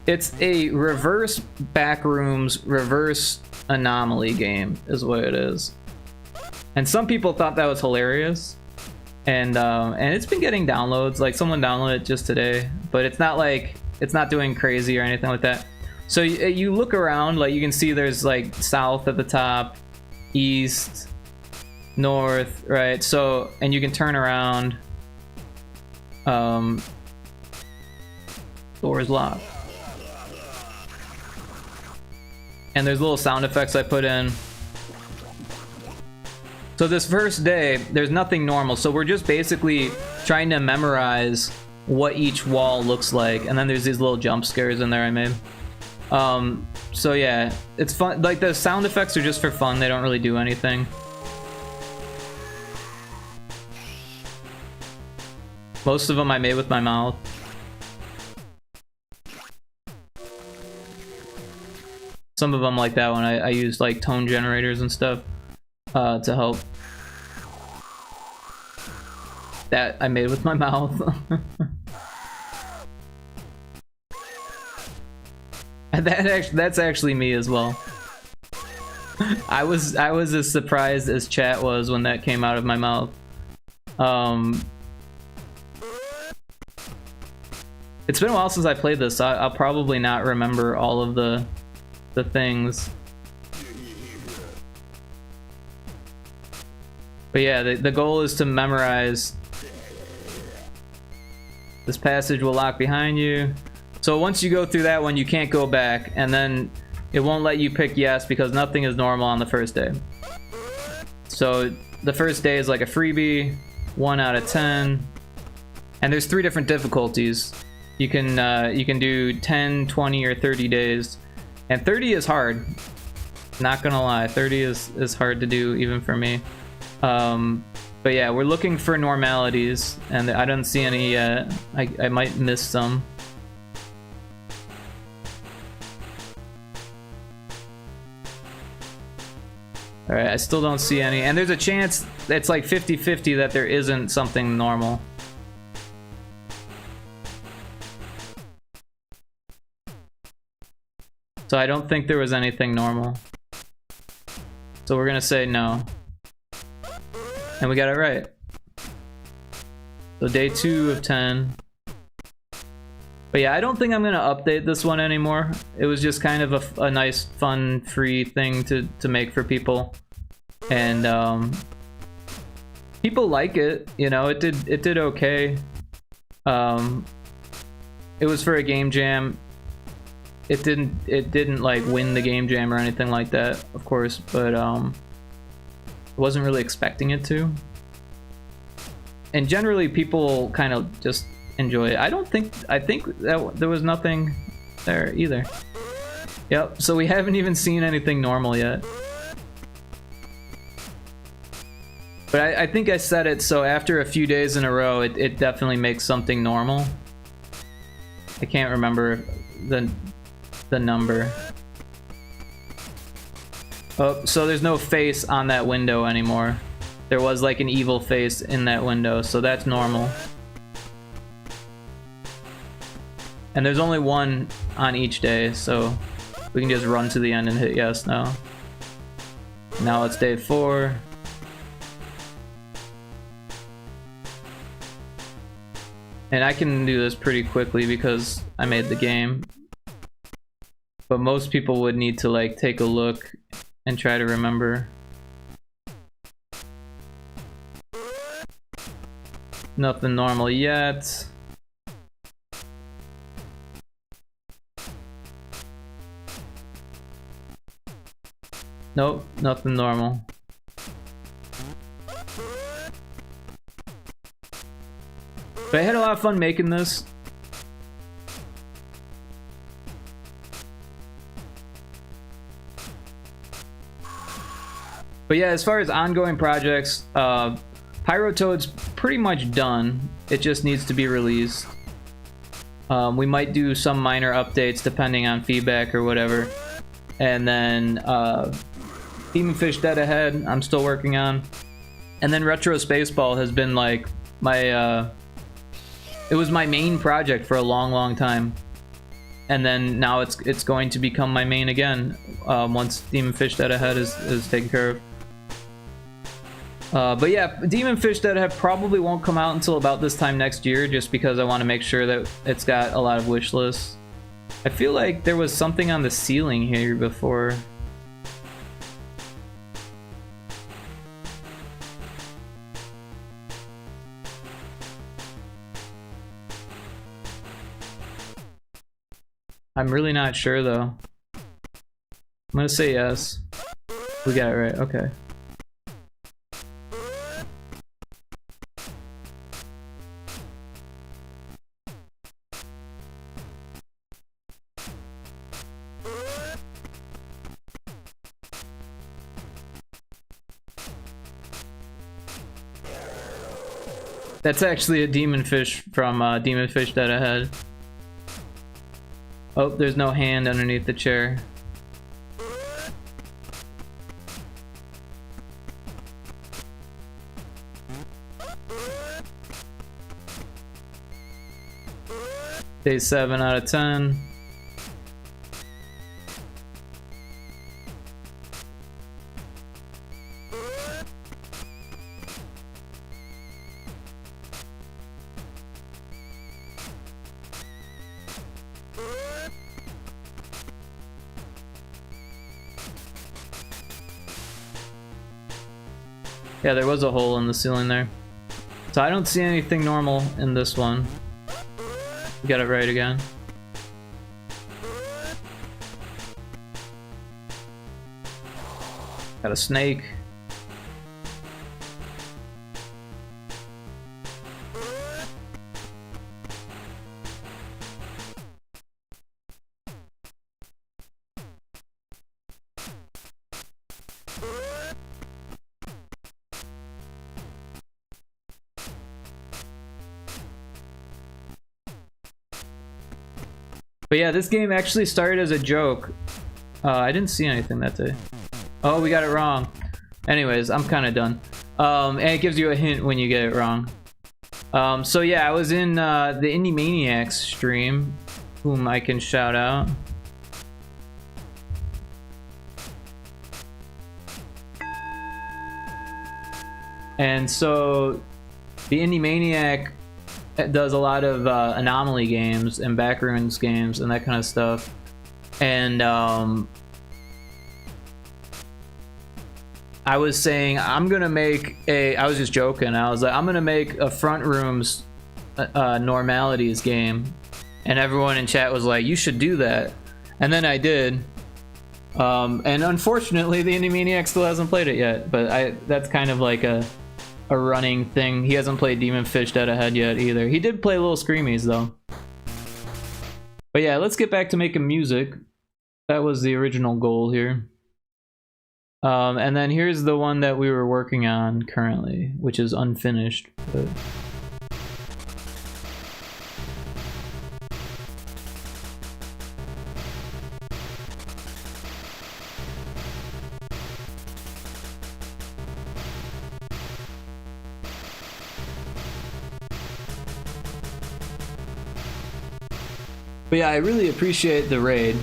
it's a reverse backrooms, reverse anomaly game is what it is. And some people thought that was hilarious. And it's been getting downloads. Like someone downloaded it just today, but it's not like it's not doing crazy or anything like that. So you look around, like you can see there's like south at the top, east, north, right? So, and you can turn around. Door is locked. And there's little sound effects I put in. So this first day, there's nothing normal. So we're just basically trying to memorize what each wall looks like. And then there's these little jump scares in there I made. So yeah, it's fun. Like the sound effects are just for fun. They don't really do anything. Most of them I made with my mouth. Some of them, like that one, I used like tone generators and stuff to help. That I made with my mouth. That's actually me as well. I was as surprised as chat was when that came out of my mouth. It's been a while since I played this, so I'll probably not remember all of the things. But yeah, the goal is to memorize. This passage will lock behind you. So once you go through that one, you can't go back, and then it won't let you pick yes because nothing is normal on the first day. So the first day is like a freebie, 1 out of 10, and there's 3 different difficulties. You can do 10, 20, or 30 days, and 30 is hard. Not gonna lie, 30 is hard to do even for me. But yeah, we're looking for normalities, and I don't see any yet. I might miss some. Alright, I still don't see any. And there's a chance, it's like 50-50 that there isn't something normal. So I don't think there was anything normal. So we're gonna say no. And we got it right. So day 2 of 10. But yeah, I don't think I'm gonna update this one anymore. It was just kind of a nice, fun, free thing to make for people, and people like it. You know, it did okay. It was for a game jam. It didn't like win the game jam or anything like that, of course, but wasn't really expecting it to. And generally, people kind of just enjoy it. I think that there was nothing there either. Yep, so we haven't even seen anything normal yet. But I think I said it, so after a few days in a row, it definitely makes something normal. I can't remember the number. Oh, so there's no face on that window anymore. There was like an evil face in that window, so that's normal. And there's only one on each day, so we can just run to the end and hit yes now. Now it's day 4. And I can do this pretty quickly because I made the game. But most people would need to like take a look and try to remember. Nothing normal yet. Nope, nothing normal. But I had a lot of fun making this. But yeah, as far as ongoing projects, Pyrotoad's pretty much done. It just needs to be released. We might do some minor updates depending on feedback or whatever. And then Demon Fish Dead Ahead, I'm still working on. And then Retro Spaceball has been like my, it was my main project for a long time. And then now it's going to become my main again once Demon Fish Dead Ahead is taken care of. But yeah, Demon Fish Dead Ahead probably won't come out until about this time next year, just because I want to make sure that it's got a lot of wish lists. I feel like there was something on the ceiling here before. I'm really not sure though. I'm gonna say yes. We got it right, okay. That's actually a demon fish from Demon Fish Dead Ahead. Oh, there's no hand underneath the chair. Day 7 out of 10. Yeah, there was a hole in the ceiling there. So I don't see anything normal in this one. Got it right again. Got a snake. But yeah, this game actually started as a joke. I didn't see anything that day. Oh, we got it wrong. Anyways, I'm kind of done. And it gives you a hint when you get it wrong. So yeah, I was in the Indie Maniacs stream, whom I can shout out. And so the Indie Maniac does a lot of anomaly games and backrooms games and that kind of stuff. And I was saying I'm gonna make I was just joking. I was like, I'm gonna make a front rooms normalities game, and everyone in chat was like, you should do that. And then I did. And unfortunately, the Indie Maniac still hasn't played it yet. But that's kind of like a running thing. He hasn't played Demon Fish Dead Ahead yet either. He did play Little Screamies though. But yeah, let's get back to making music. That was the original goal here. And then here's the one that we were working on currently, which is unfinished. But yeah, I really appreciate the raid.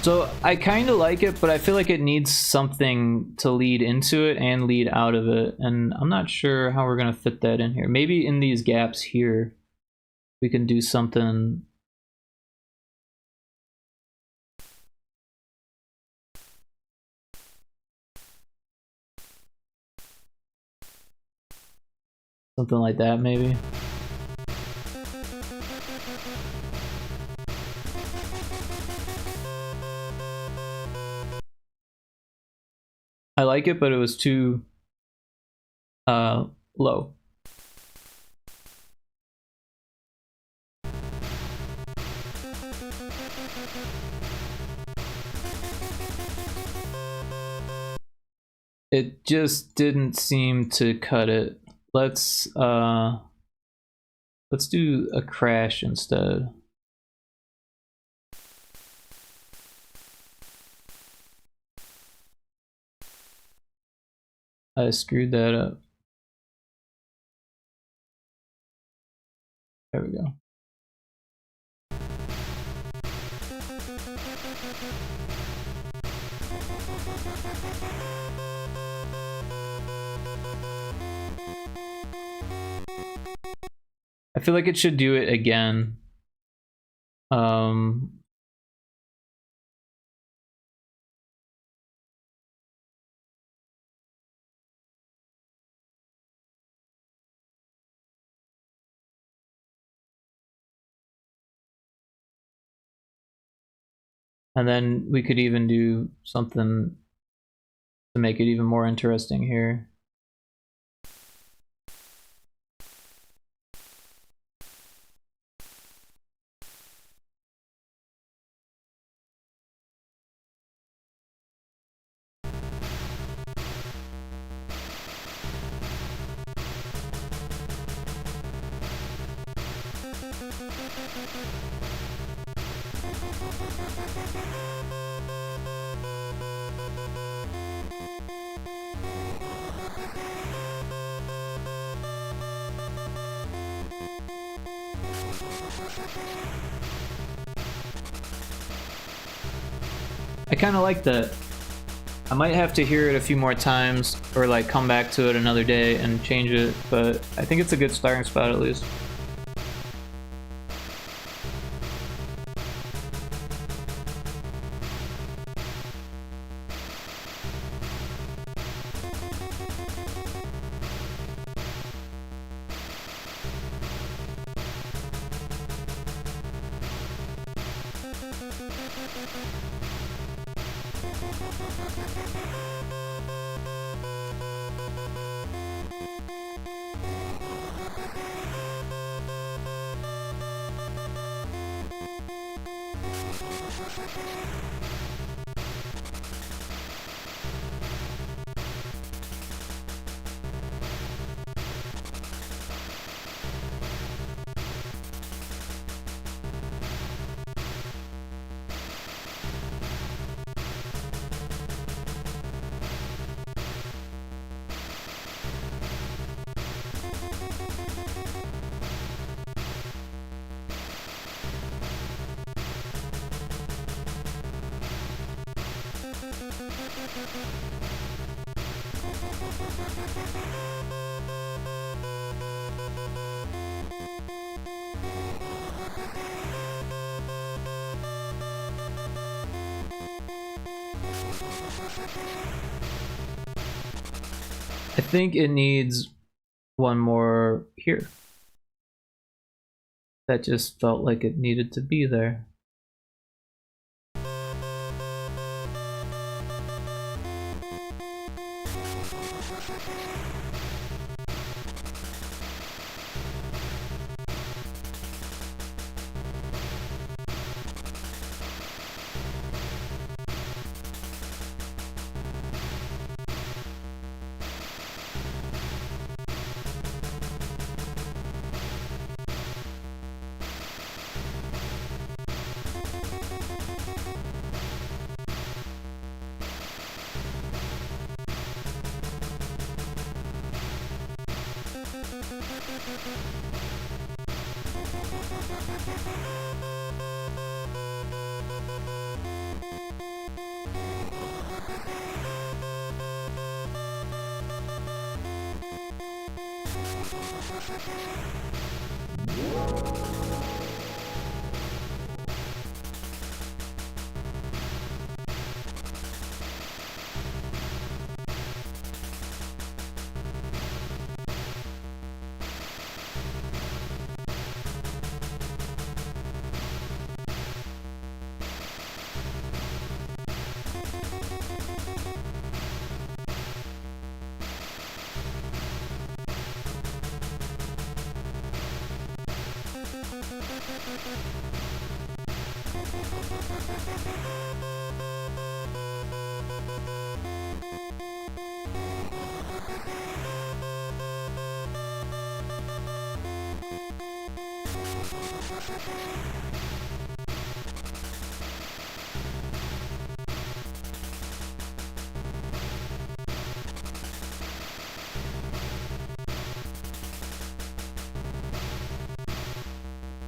So I kind of like it, but I feel like it needs something to lead into it and lead out of it, and I'm not sure how we're gonna fit that in here. Maybe in these gaps here. we can do something. Something like that, maybe. I like it, but it was too low. It just didn't seem to cut it. Let's do a crash instead. I screwed that up. There we go. I feel like it should do it again. And then we could even do something to make it even more interesting here. I kind of like that. I might have to hear it a few more times or like come back to it another day and change it, but I think it's a good starting spot at least. I think it needs one more here. That just felt like it needed to be there.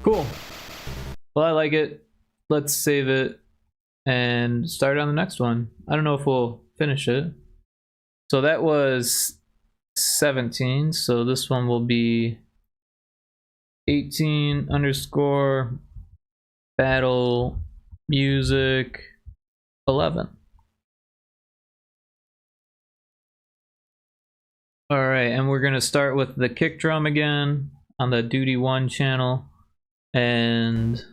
Cool. Well, I like it. Let's save it and start on the next one. I don't know if we'll finish it. So that was 17. So this one will be 18 underscore battle music 11. All right, and we're gonna start with the kick drum again on the Duty 1 channel, and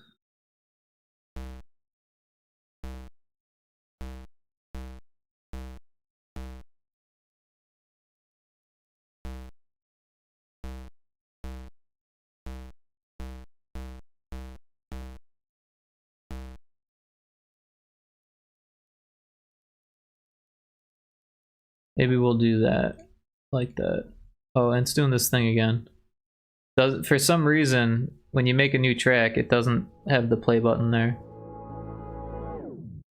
maybe we'll do that like that. Oh, and it's doing this thing again. For some reason, when you make a new track, it doesn't have the play button there.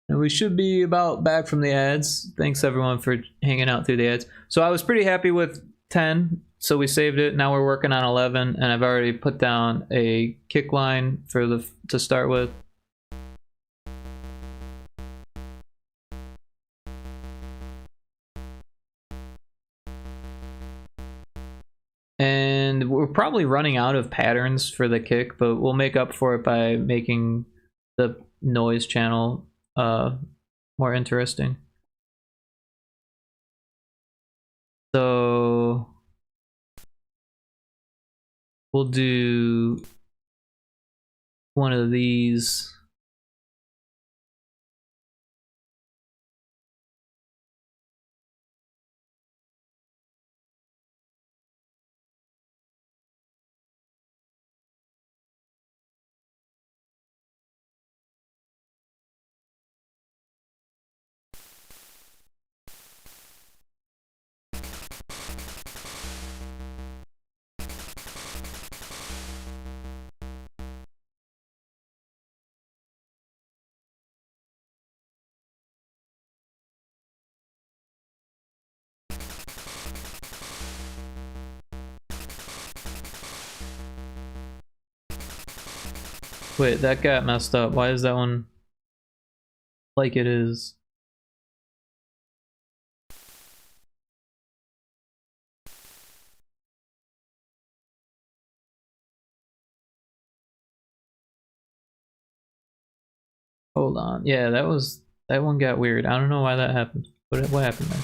And we should be about back from the ads. Thanks everyone for hanging out through the ads. So I was pretty happy with 10, so we saved it. Now we're working on 11, and I've already put down a kick line for to start with. And we're probably running out of patterns for the kick, but we'll make up for it by making the noise channel more interesting. So we'll do one of these. Wait, that got messed up. Why is that one like it is? Hold on. Yeah, that one got weird. I don't know why that happened. What happened there?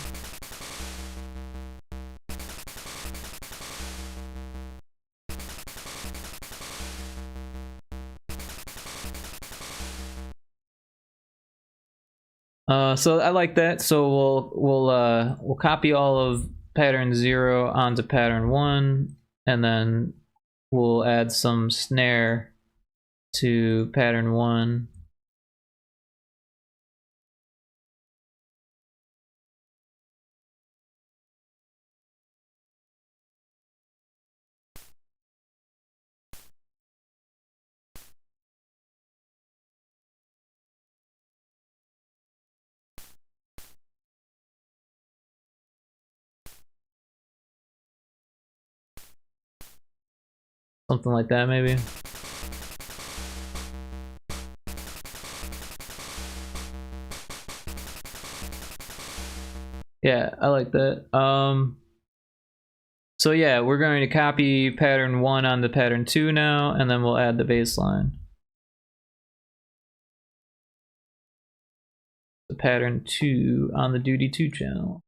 So I like that. So we'll copy all of pattern 0 onto pattern 1, and then we'll add some snare to pattern 1. Something like that, maybe. Yeah, I like that. So yeah, we're going to copy pattern 1 onto pattern 2 now, and then we'll add the bass line. The pattern 2 on the Duty 2 channel.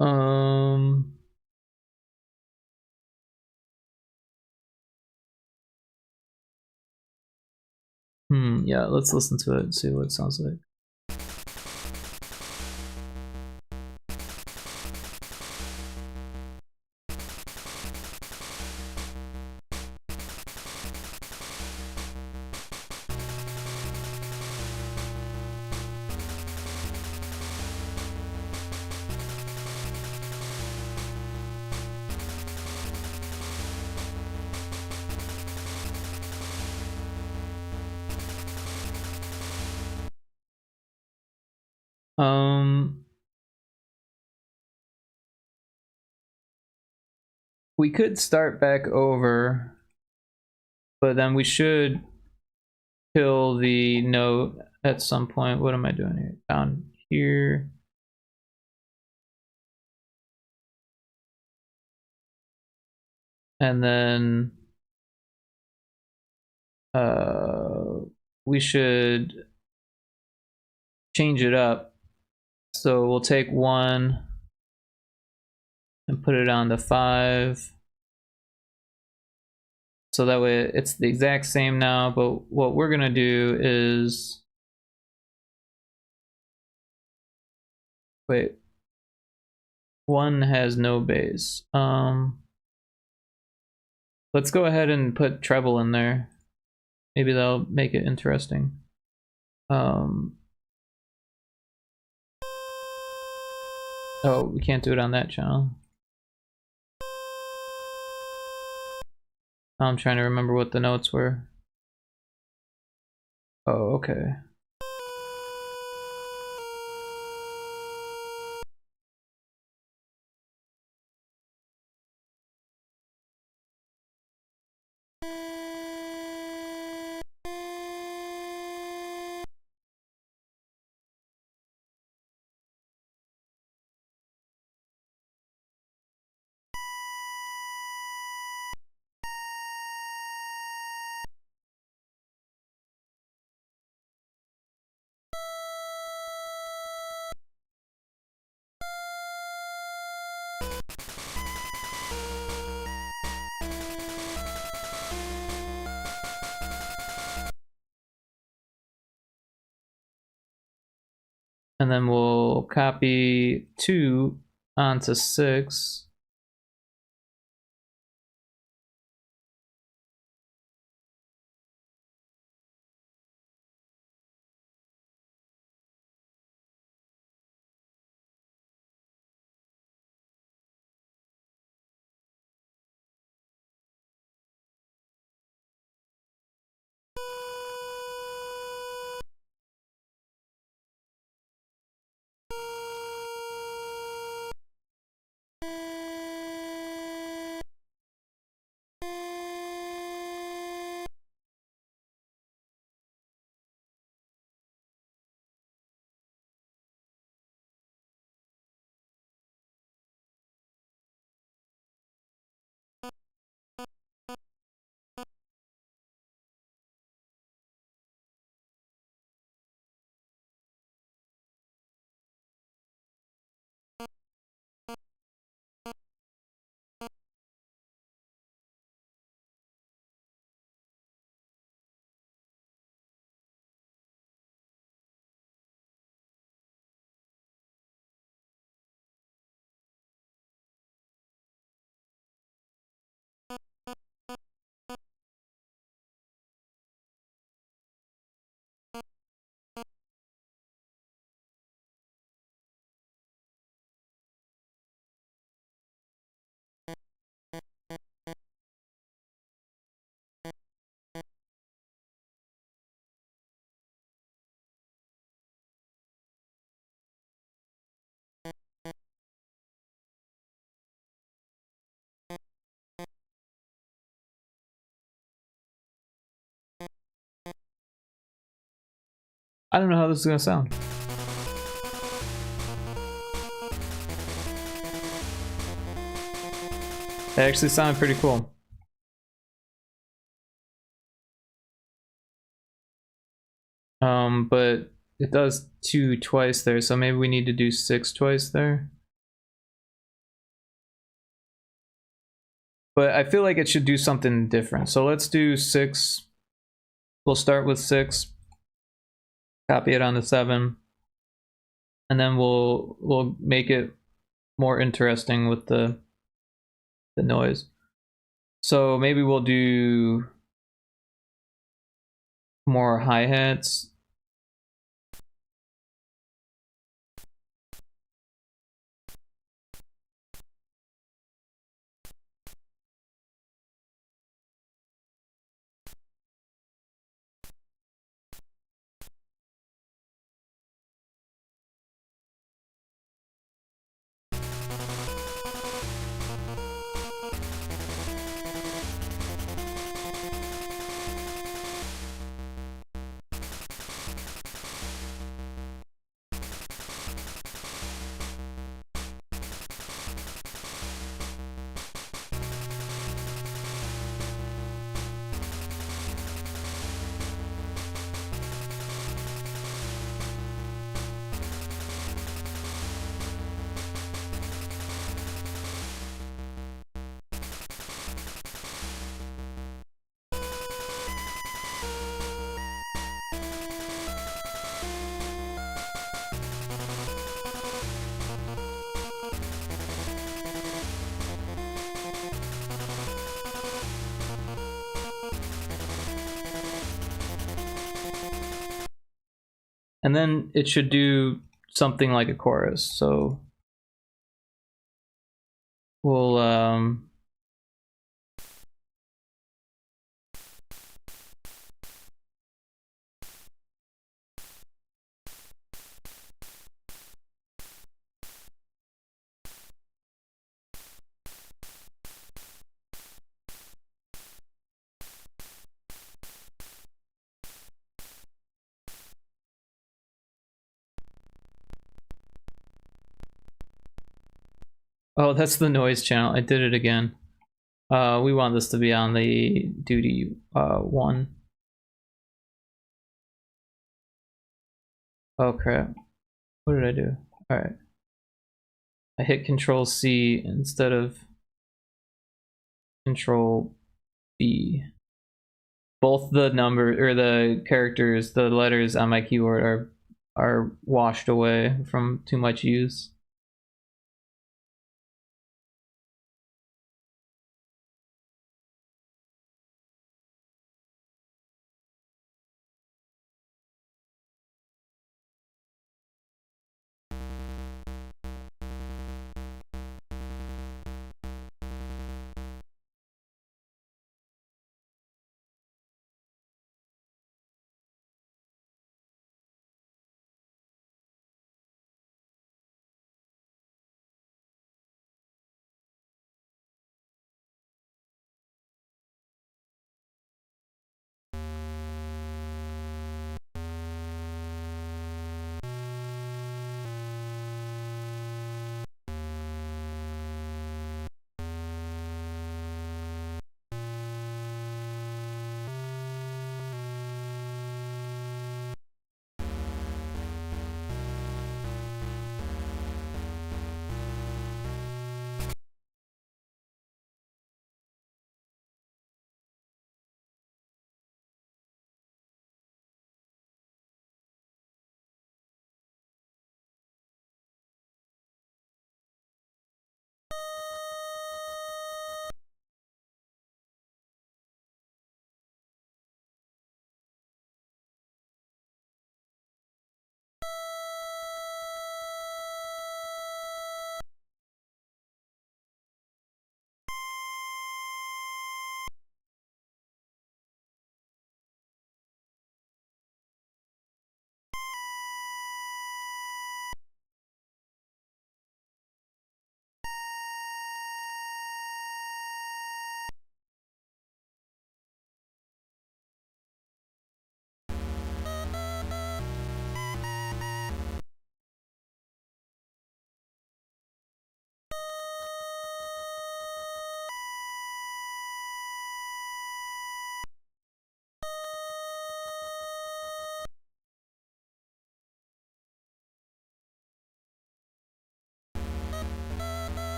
Um. Yeah, let's listen to it and see what it sounds like. Um, we could start back over, but then we should kill the note at some point. What am I doing here? Down here. And then we should change it up. So we'll take 1 and put it on to 5. So that way it's the exact same now, but what we're gonna do is, wait, 1 has no bass. Let's go ahead and put treble in there. Maybe that'll make it interesting. Oh, we can't do it on that channel. I'm trying to remember what the notes were. Oh, okay. And then we'll copy 2 onto 6. I don't know how this is gonna sound. It actually sounded pretty cool. But it does 2 twice there, so maybe we need to do 6 twice there. but I feel like it should do something different. So let's do 6. We'll start with 6, copy it onto 7, and then we'll make it more interesting with the noise. So maybe we'll do more hi-hats. And then it should do something like a chorus. So we'll oh, that's the noise channel. I did it again. We want this to be on the duty 1. Oh crap. What did I do? Alright. I hit Control C instead of Control B. Both the number or the characters, the letters on my keyboard are washed away from too much use.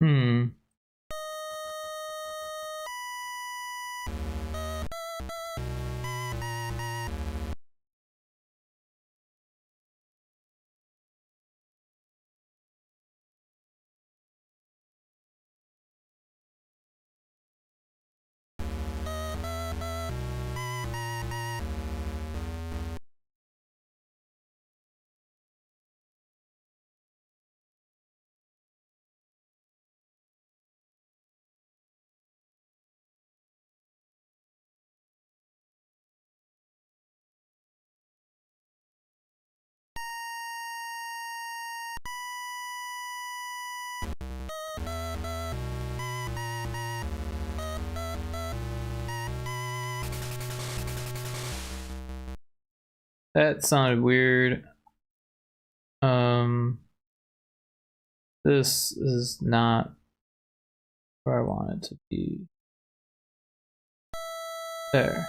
Hmm. That sounded weird. This is not where I want it to be. There.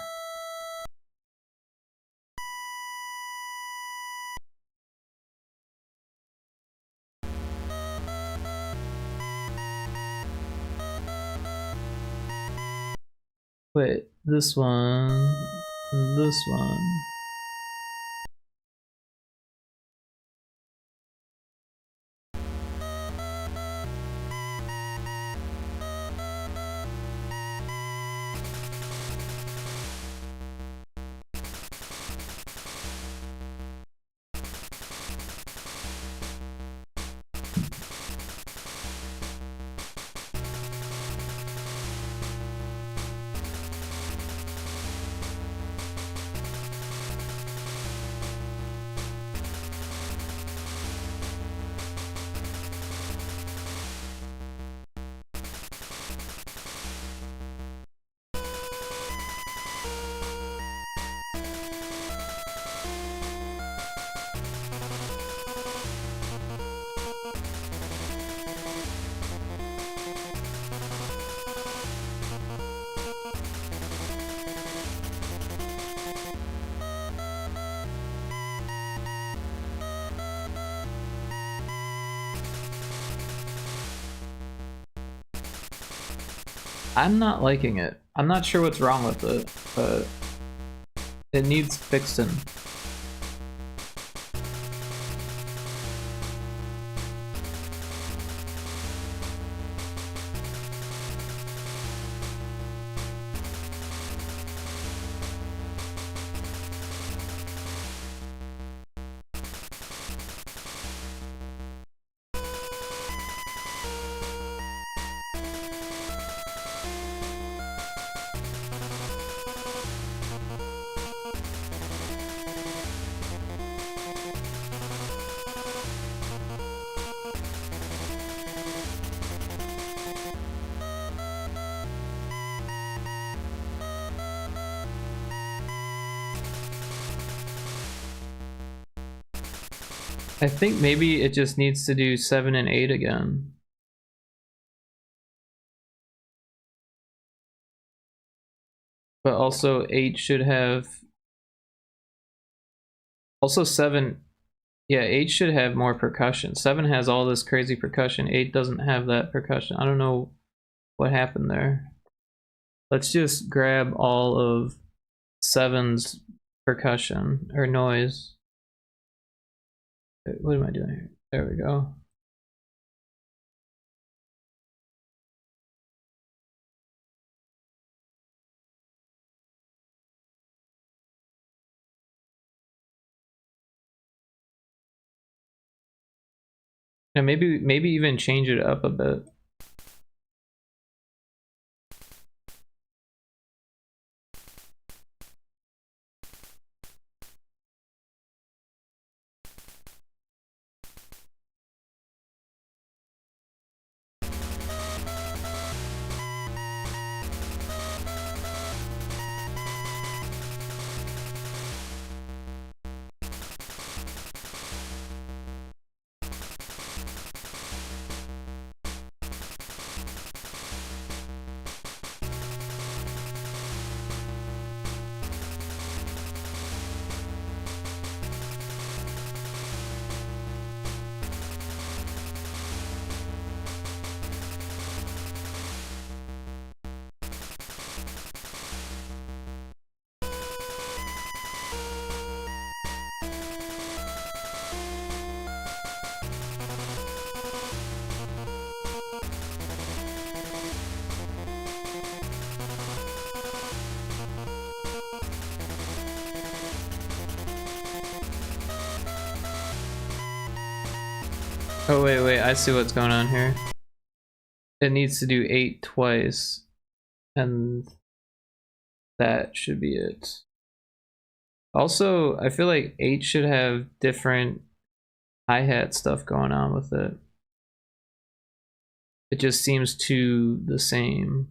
Wait, this one, this one. I'm not liking it. I'm not sure what's wrong with it, but it needs fixing. I think maybe it just needs to do 7 and 8 again. But also 8 should have... Also 7... Yeah, 8 should have more percussion. 7 has all this crazy percussion. 8 doesn't have that percussion. I don't know what happened there. Let's just grab all of 7's percussion, or noise. What am I doing here? There we go. And maybe even change it up a bit. Oh wait, I see what's going on here. It needs to do 8 twice, and that should be it. Also, I feel like 8 should have different hi-hat stuff going on with it. It just seems too the same.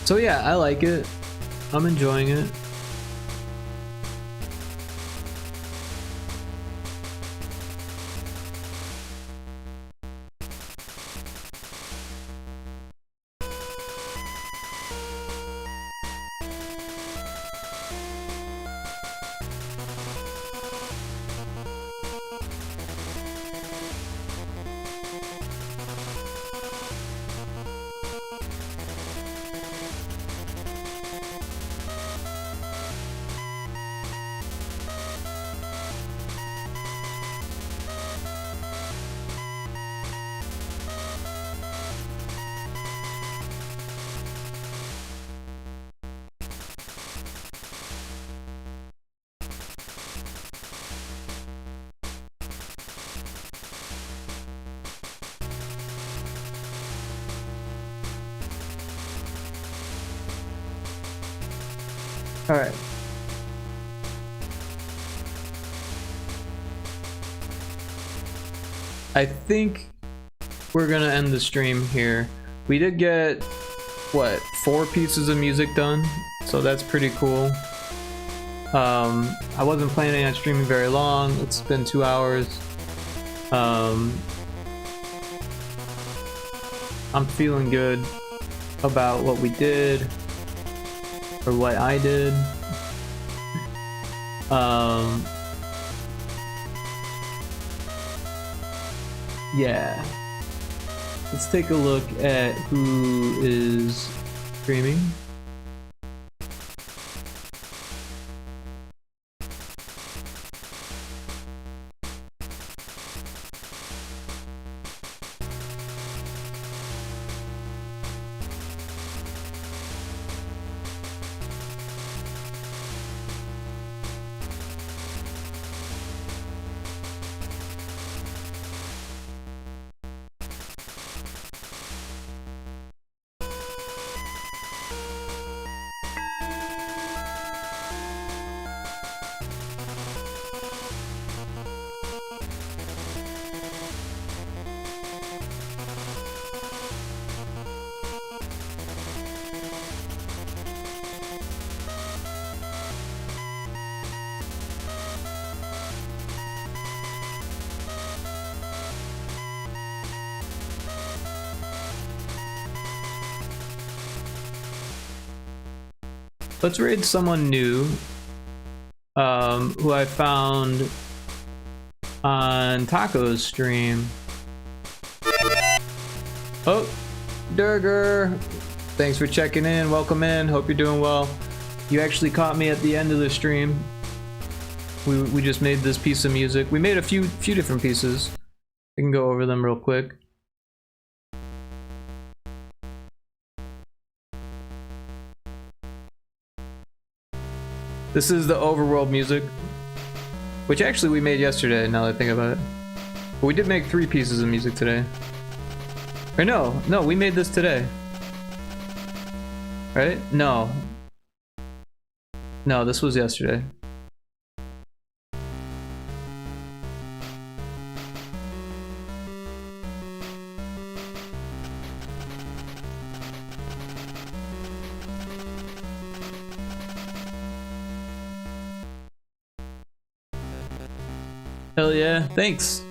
So yeah, I like it. I'm enjoying it. Alright. I think we're gonna end the stream here. We did get, what, 4 pieces of music done, so that's pretty cool. I wasn't planning on streaming very long. It's been 2 hours. I'm feeling good about what we did, or what I did. Yeah. Let's take a look at who is streaming. Let's raid someone new, who I found on Taco's stream. Oh, Durger, thanks for checking in. Welcome in. Hope you're doing well. You actually caught me at the end of the stream. We just made this piece of music. We made a few different pieces. I can go over them real quick. This is the overworld music, which actually we made yesterday, now that I think about it. But we did make 3 pieces of music today. Or no, we made this today. Right? No, this was yesterday. Hell yeah, thanks.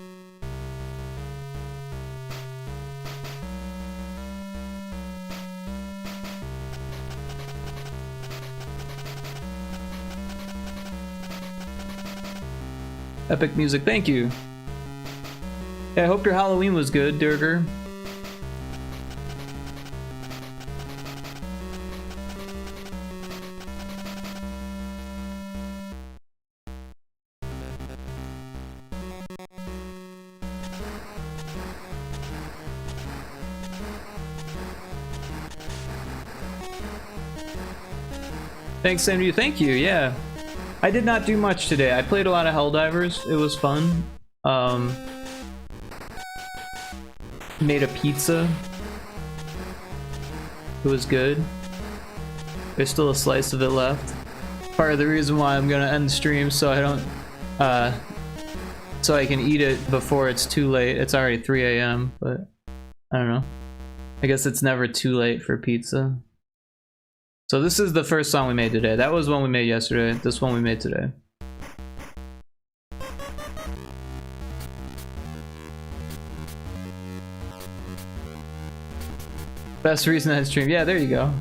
Epic music, thank you. Yeah, I hope your Halloween was good, Durger. Thanks, Andrew. Thank you. Yeah, I did not do much today. I played a lot of Helldivers. It was fun. Made a pizza. It was good. There's still a slice of it left. Part of the reason why I'm gonna end the stream so I don't, so I can eat it before it's too late. It's already 3 a.m., but I don't know. I guess it's never too late for pizza. So this is the first song we made today. That was one we made yesterday. This one we made today. Best reason I stream. Yeah, there you go.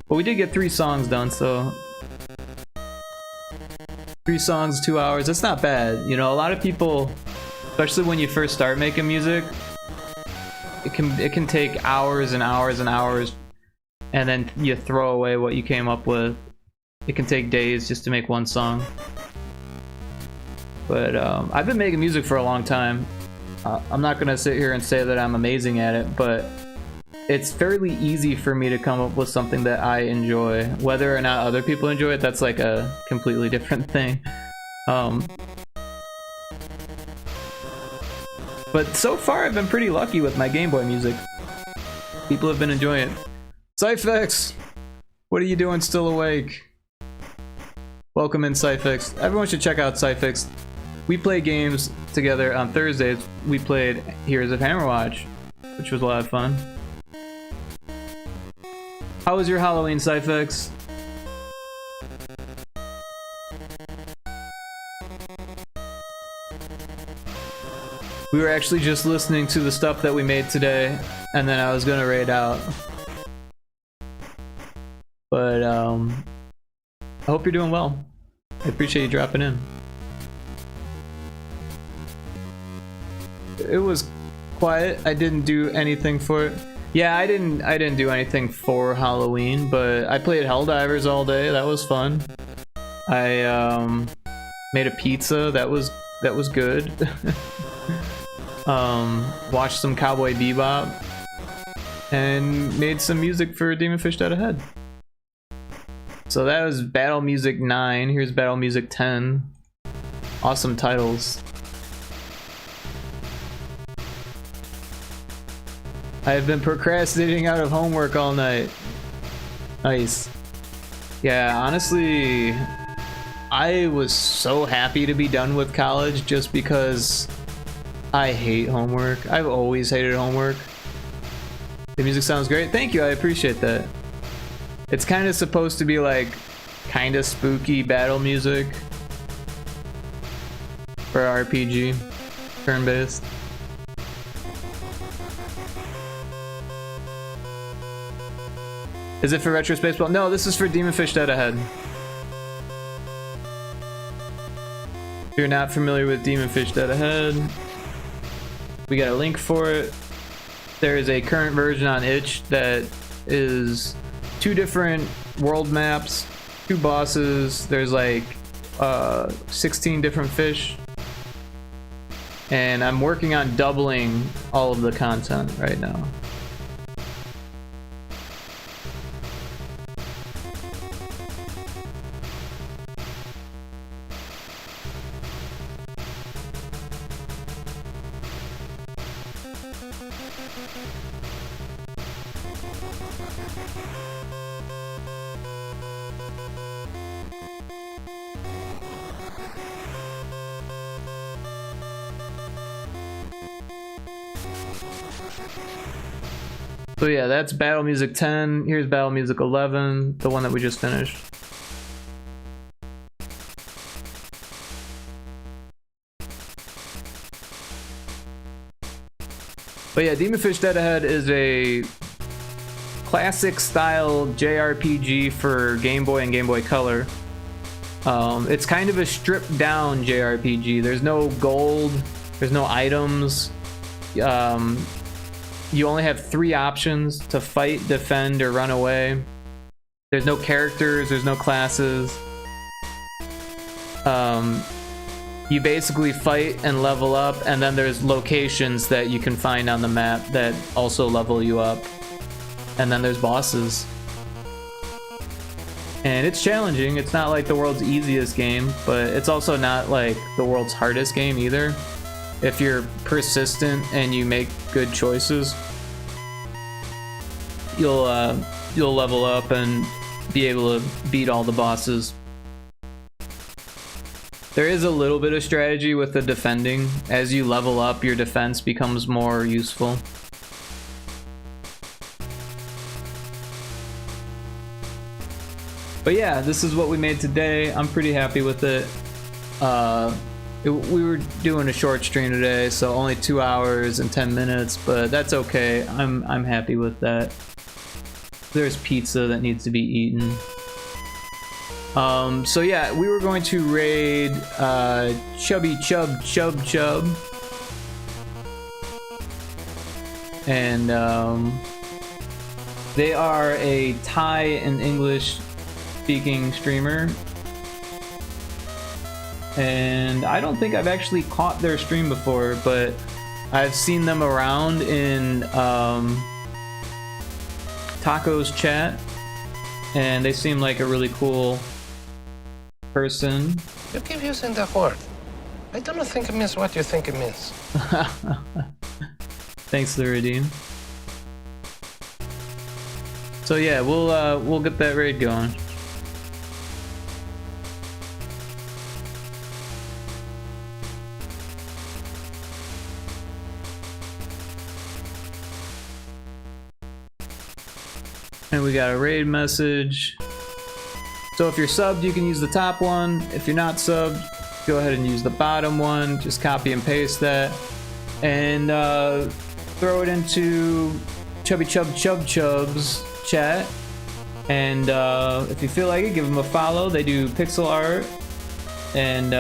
But we did get 3 songs done, so 3 songs, 2 hours. That's not bad. You know, a lot of people, especially when you first start making music, it can take hours and hours and hours, and then you throw away what you came up with. It can take days just to make one song. But I've been making music for a long time. I'm not gonna sit here and say that I'm amazing at it, but it's fairly easy for me to come up with something that I enjoy. Whether or not other people enjoy it, that's like a completely different thing. But so far I've been pretty lucky with my Game Boy music. People have been enjoying it. Cyphex! What are you doing still awake? Welcome in, Cyfix. Everyone should check out Cyfix. We play games together on Thursdays. We played Heroes of Hammerwatch, which was a lot of fun. How was your Halloween, Cyfix? We were actually just listening to the stuff that we made today, and then I was gonna raid out. But I hope you're doing well. I appreciate you dropping in. It was quiet. I didn't do anything for it. Yeah, I didn't do anything for Halloween, but I played Helldivers all day. That was fun. I made a pizza. That was good. Watched some Cowboy Bebop and made some music for Demon Fish Dead Ahead. So that was Battle Music 9. Here's Battle Music 10. Awesome titles. I have been procrastinating out of homework all night. Nice. Yeah, honestly, I was so happy to be done with college just because I hate homework. I've always hated homework. The music sounds great. Thank you, I appreciate that. It's kind of supposed to be like kind of spooky battle music for RPG, turn-based. Is it for Retro Spaceball? No, this is for Demon Fish Dead Ahead. If you're not familiar with Demon Fish Dead Ahead, we got a link for it. There is a current version on itch that is 2 different world maps, 2 bosses. There's like 16 different fish, and I'm working on doubling all of the content right now. So yeah, that's Battle Music 10. Here's Battle Music 11, the one that we just finished. But yeah, Demon Fish Dead Ahead is a classic style JRPG for Game Boy and Game Boy Color. It's kind of a stripped down JRPG. There's no gold, there's no items. You only have 3 options to fight, defend, or run away. There's no characters, there's no classes. You basically fight and level up, and then there's locations that you can find on the map that also level you up. And then there's bosses. And it's challenging. It's not like the world's easiest game, but it's also not like the world's hardest game either. If you're persistent and you make good choices, you'll level up and be able to beat all the bosses. There is a little bit of strategy with the defending. As you level up, your defense becomes more useful. But yeah, this is what we made today. I'm pretty happy with it. We were doing a short stream today, so only 2 hours and 10 minutes, but that's okay. I'm happy with that. There's pizza that needs to be eaten. So yeah, we were going to raid Chubby Chub. And they are a Thai and English speaking streamer. And I don't think I've actually caught their stream before, but I've seen them around in Taco's chat, and they seem like a really cool person. You keep using that word. I don't think it means what you think it means. Thanks, Luridine. So yeah, we'll get that raid going. And we got a raid message. So if you're subbed, you can use the top one. If you're not subbed, go ahead and use the bottom one. Just copy and paste that. And throw it into Chubby Chub's chat. And if you feel like it, give them a follow. They do pixel art. And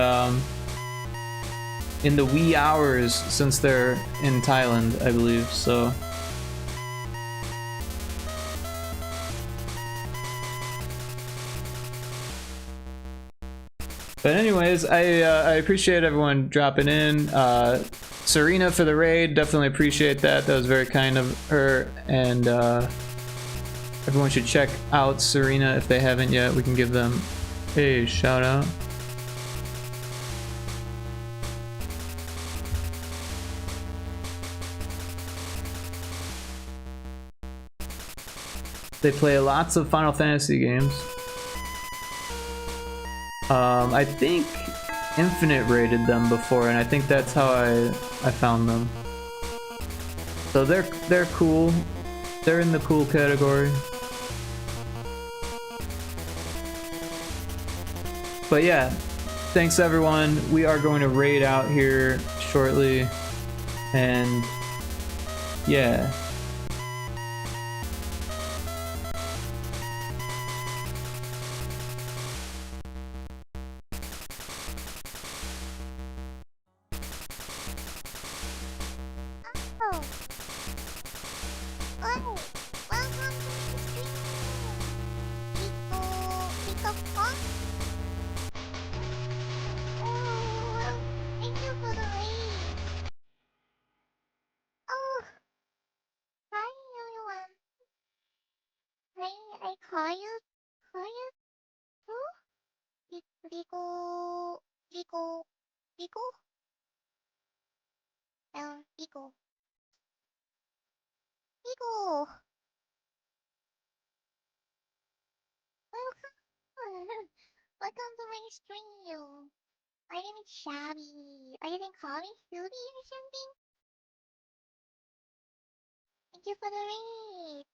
in the wee hours since they're in Thailand, I believe. So. But anyways, I appreciate everyone dropping in. Serena for the raid, definitely appreciate that. That was very kind of her. And everyone should check out Serena if they haven't yet. We can give them a shout out. They play lots of Final Fantasy games. I think Infinite rated them before, and I think that's how I found them. So they're cool. They're in the cool category. But yeah, thanks everyone. We are going to raid out here shortly, and yeah. Welcome to my stream. My name is Shabby. Are you gonna call me Sylvie or something? Thank you for the raid.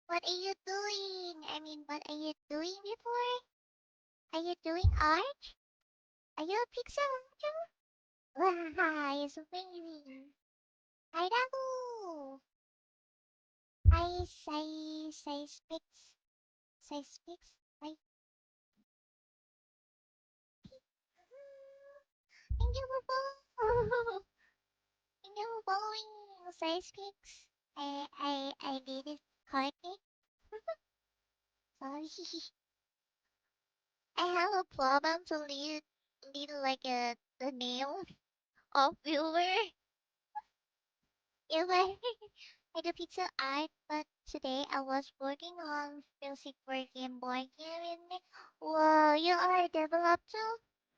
What are you doing? I mean, what are you doing before? Are you doing art? Are you a pixel artist? Wow, it's amazing. Hi, Dabu. Say speaks. Say speaks. Hi. Thank you for following. Thank you for following. Say speaks. I did it correctly. Sorry. I have a problem to lead like the name of viewer. If I I do pixel art, but today I was working on music for Game Boy game. Whoa, you are a developer too?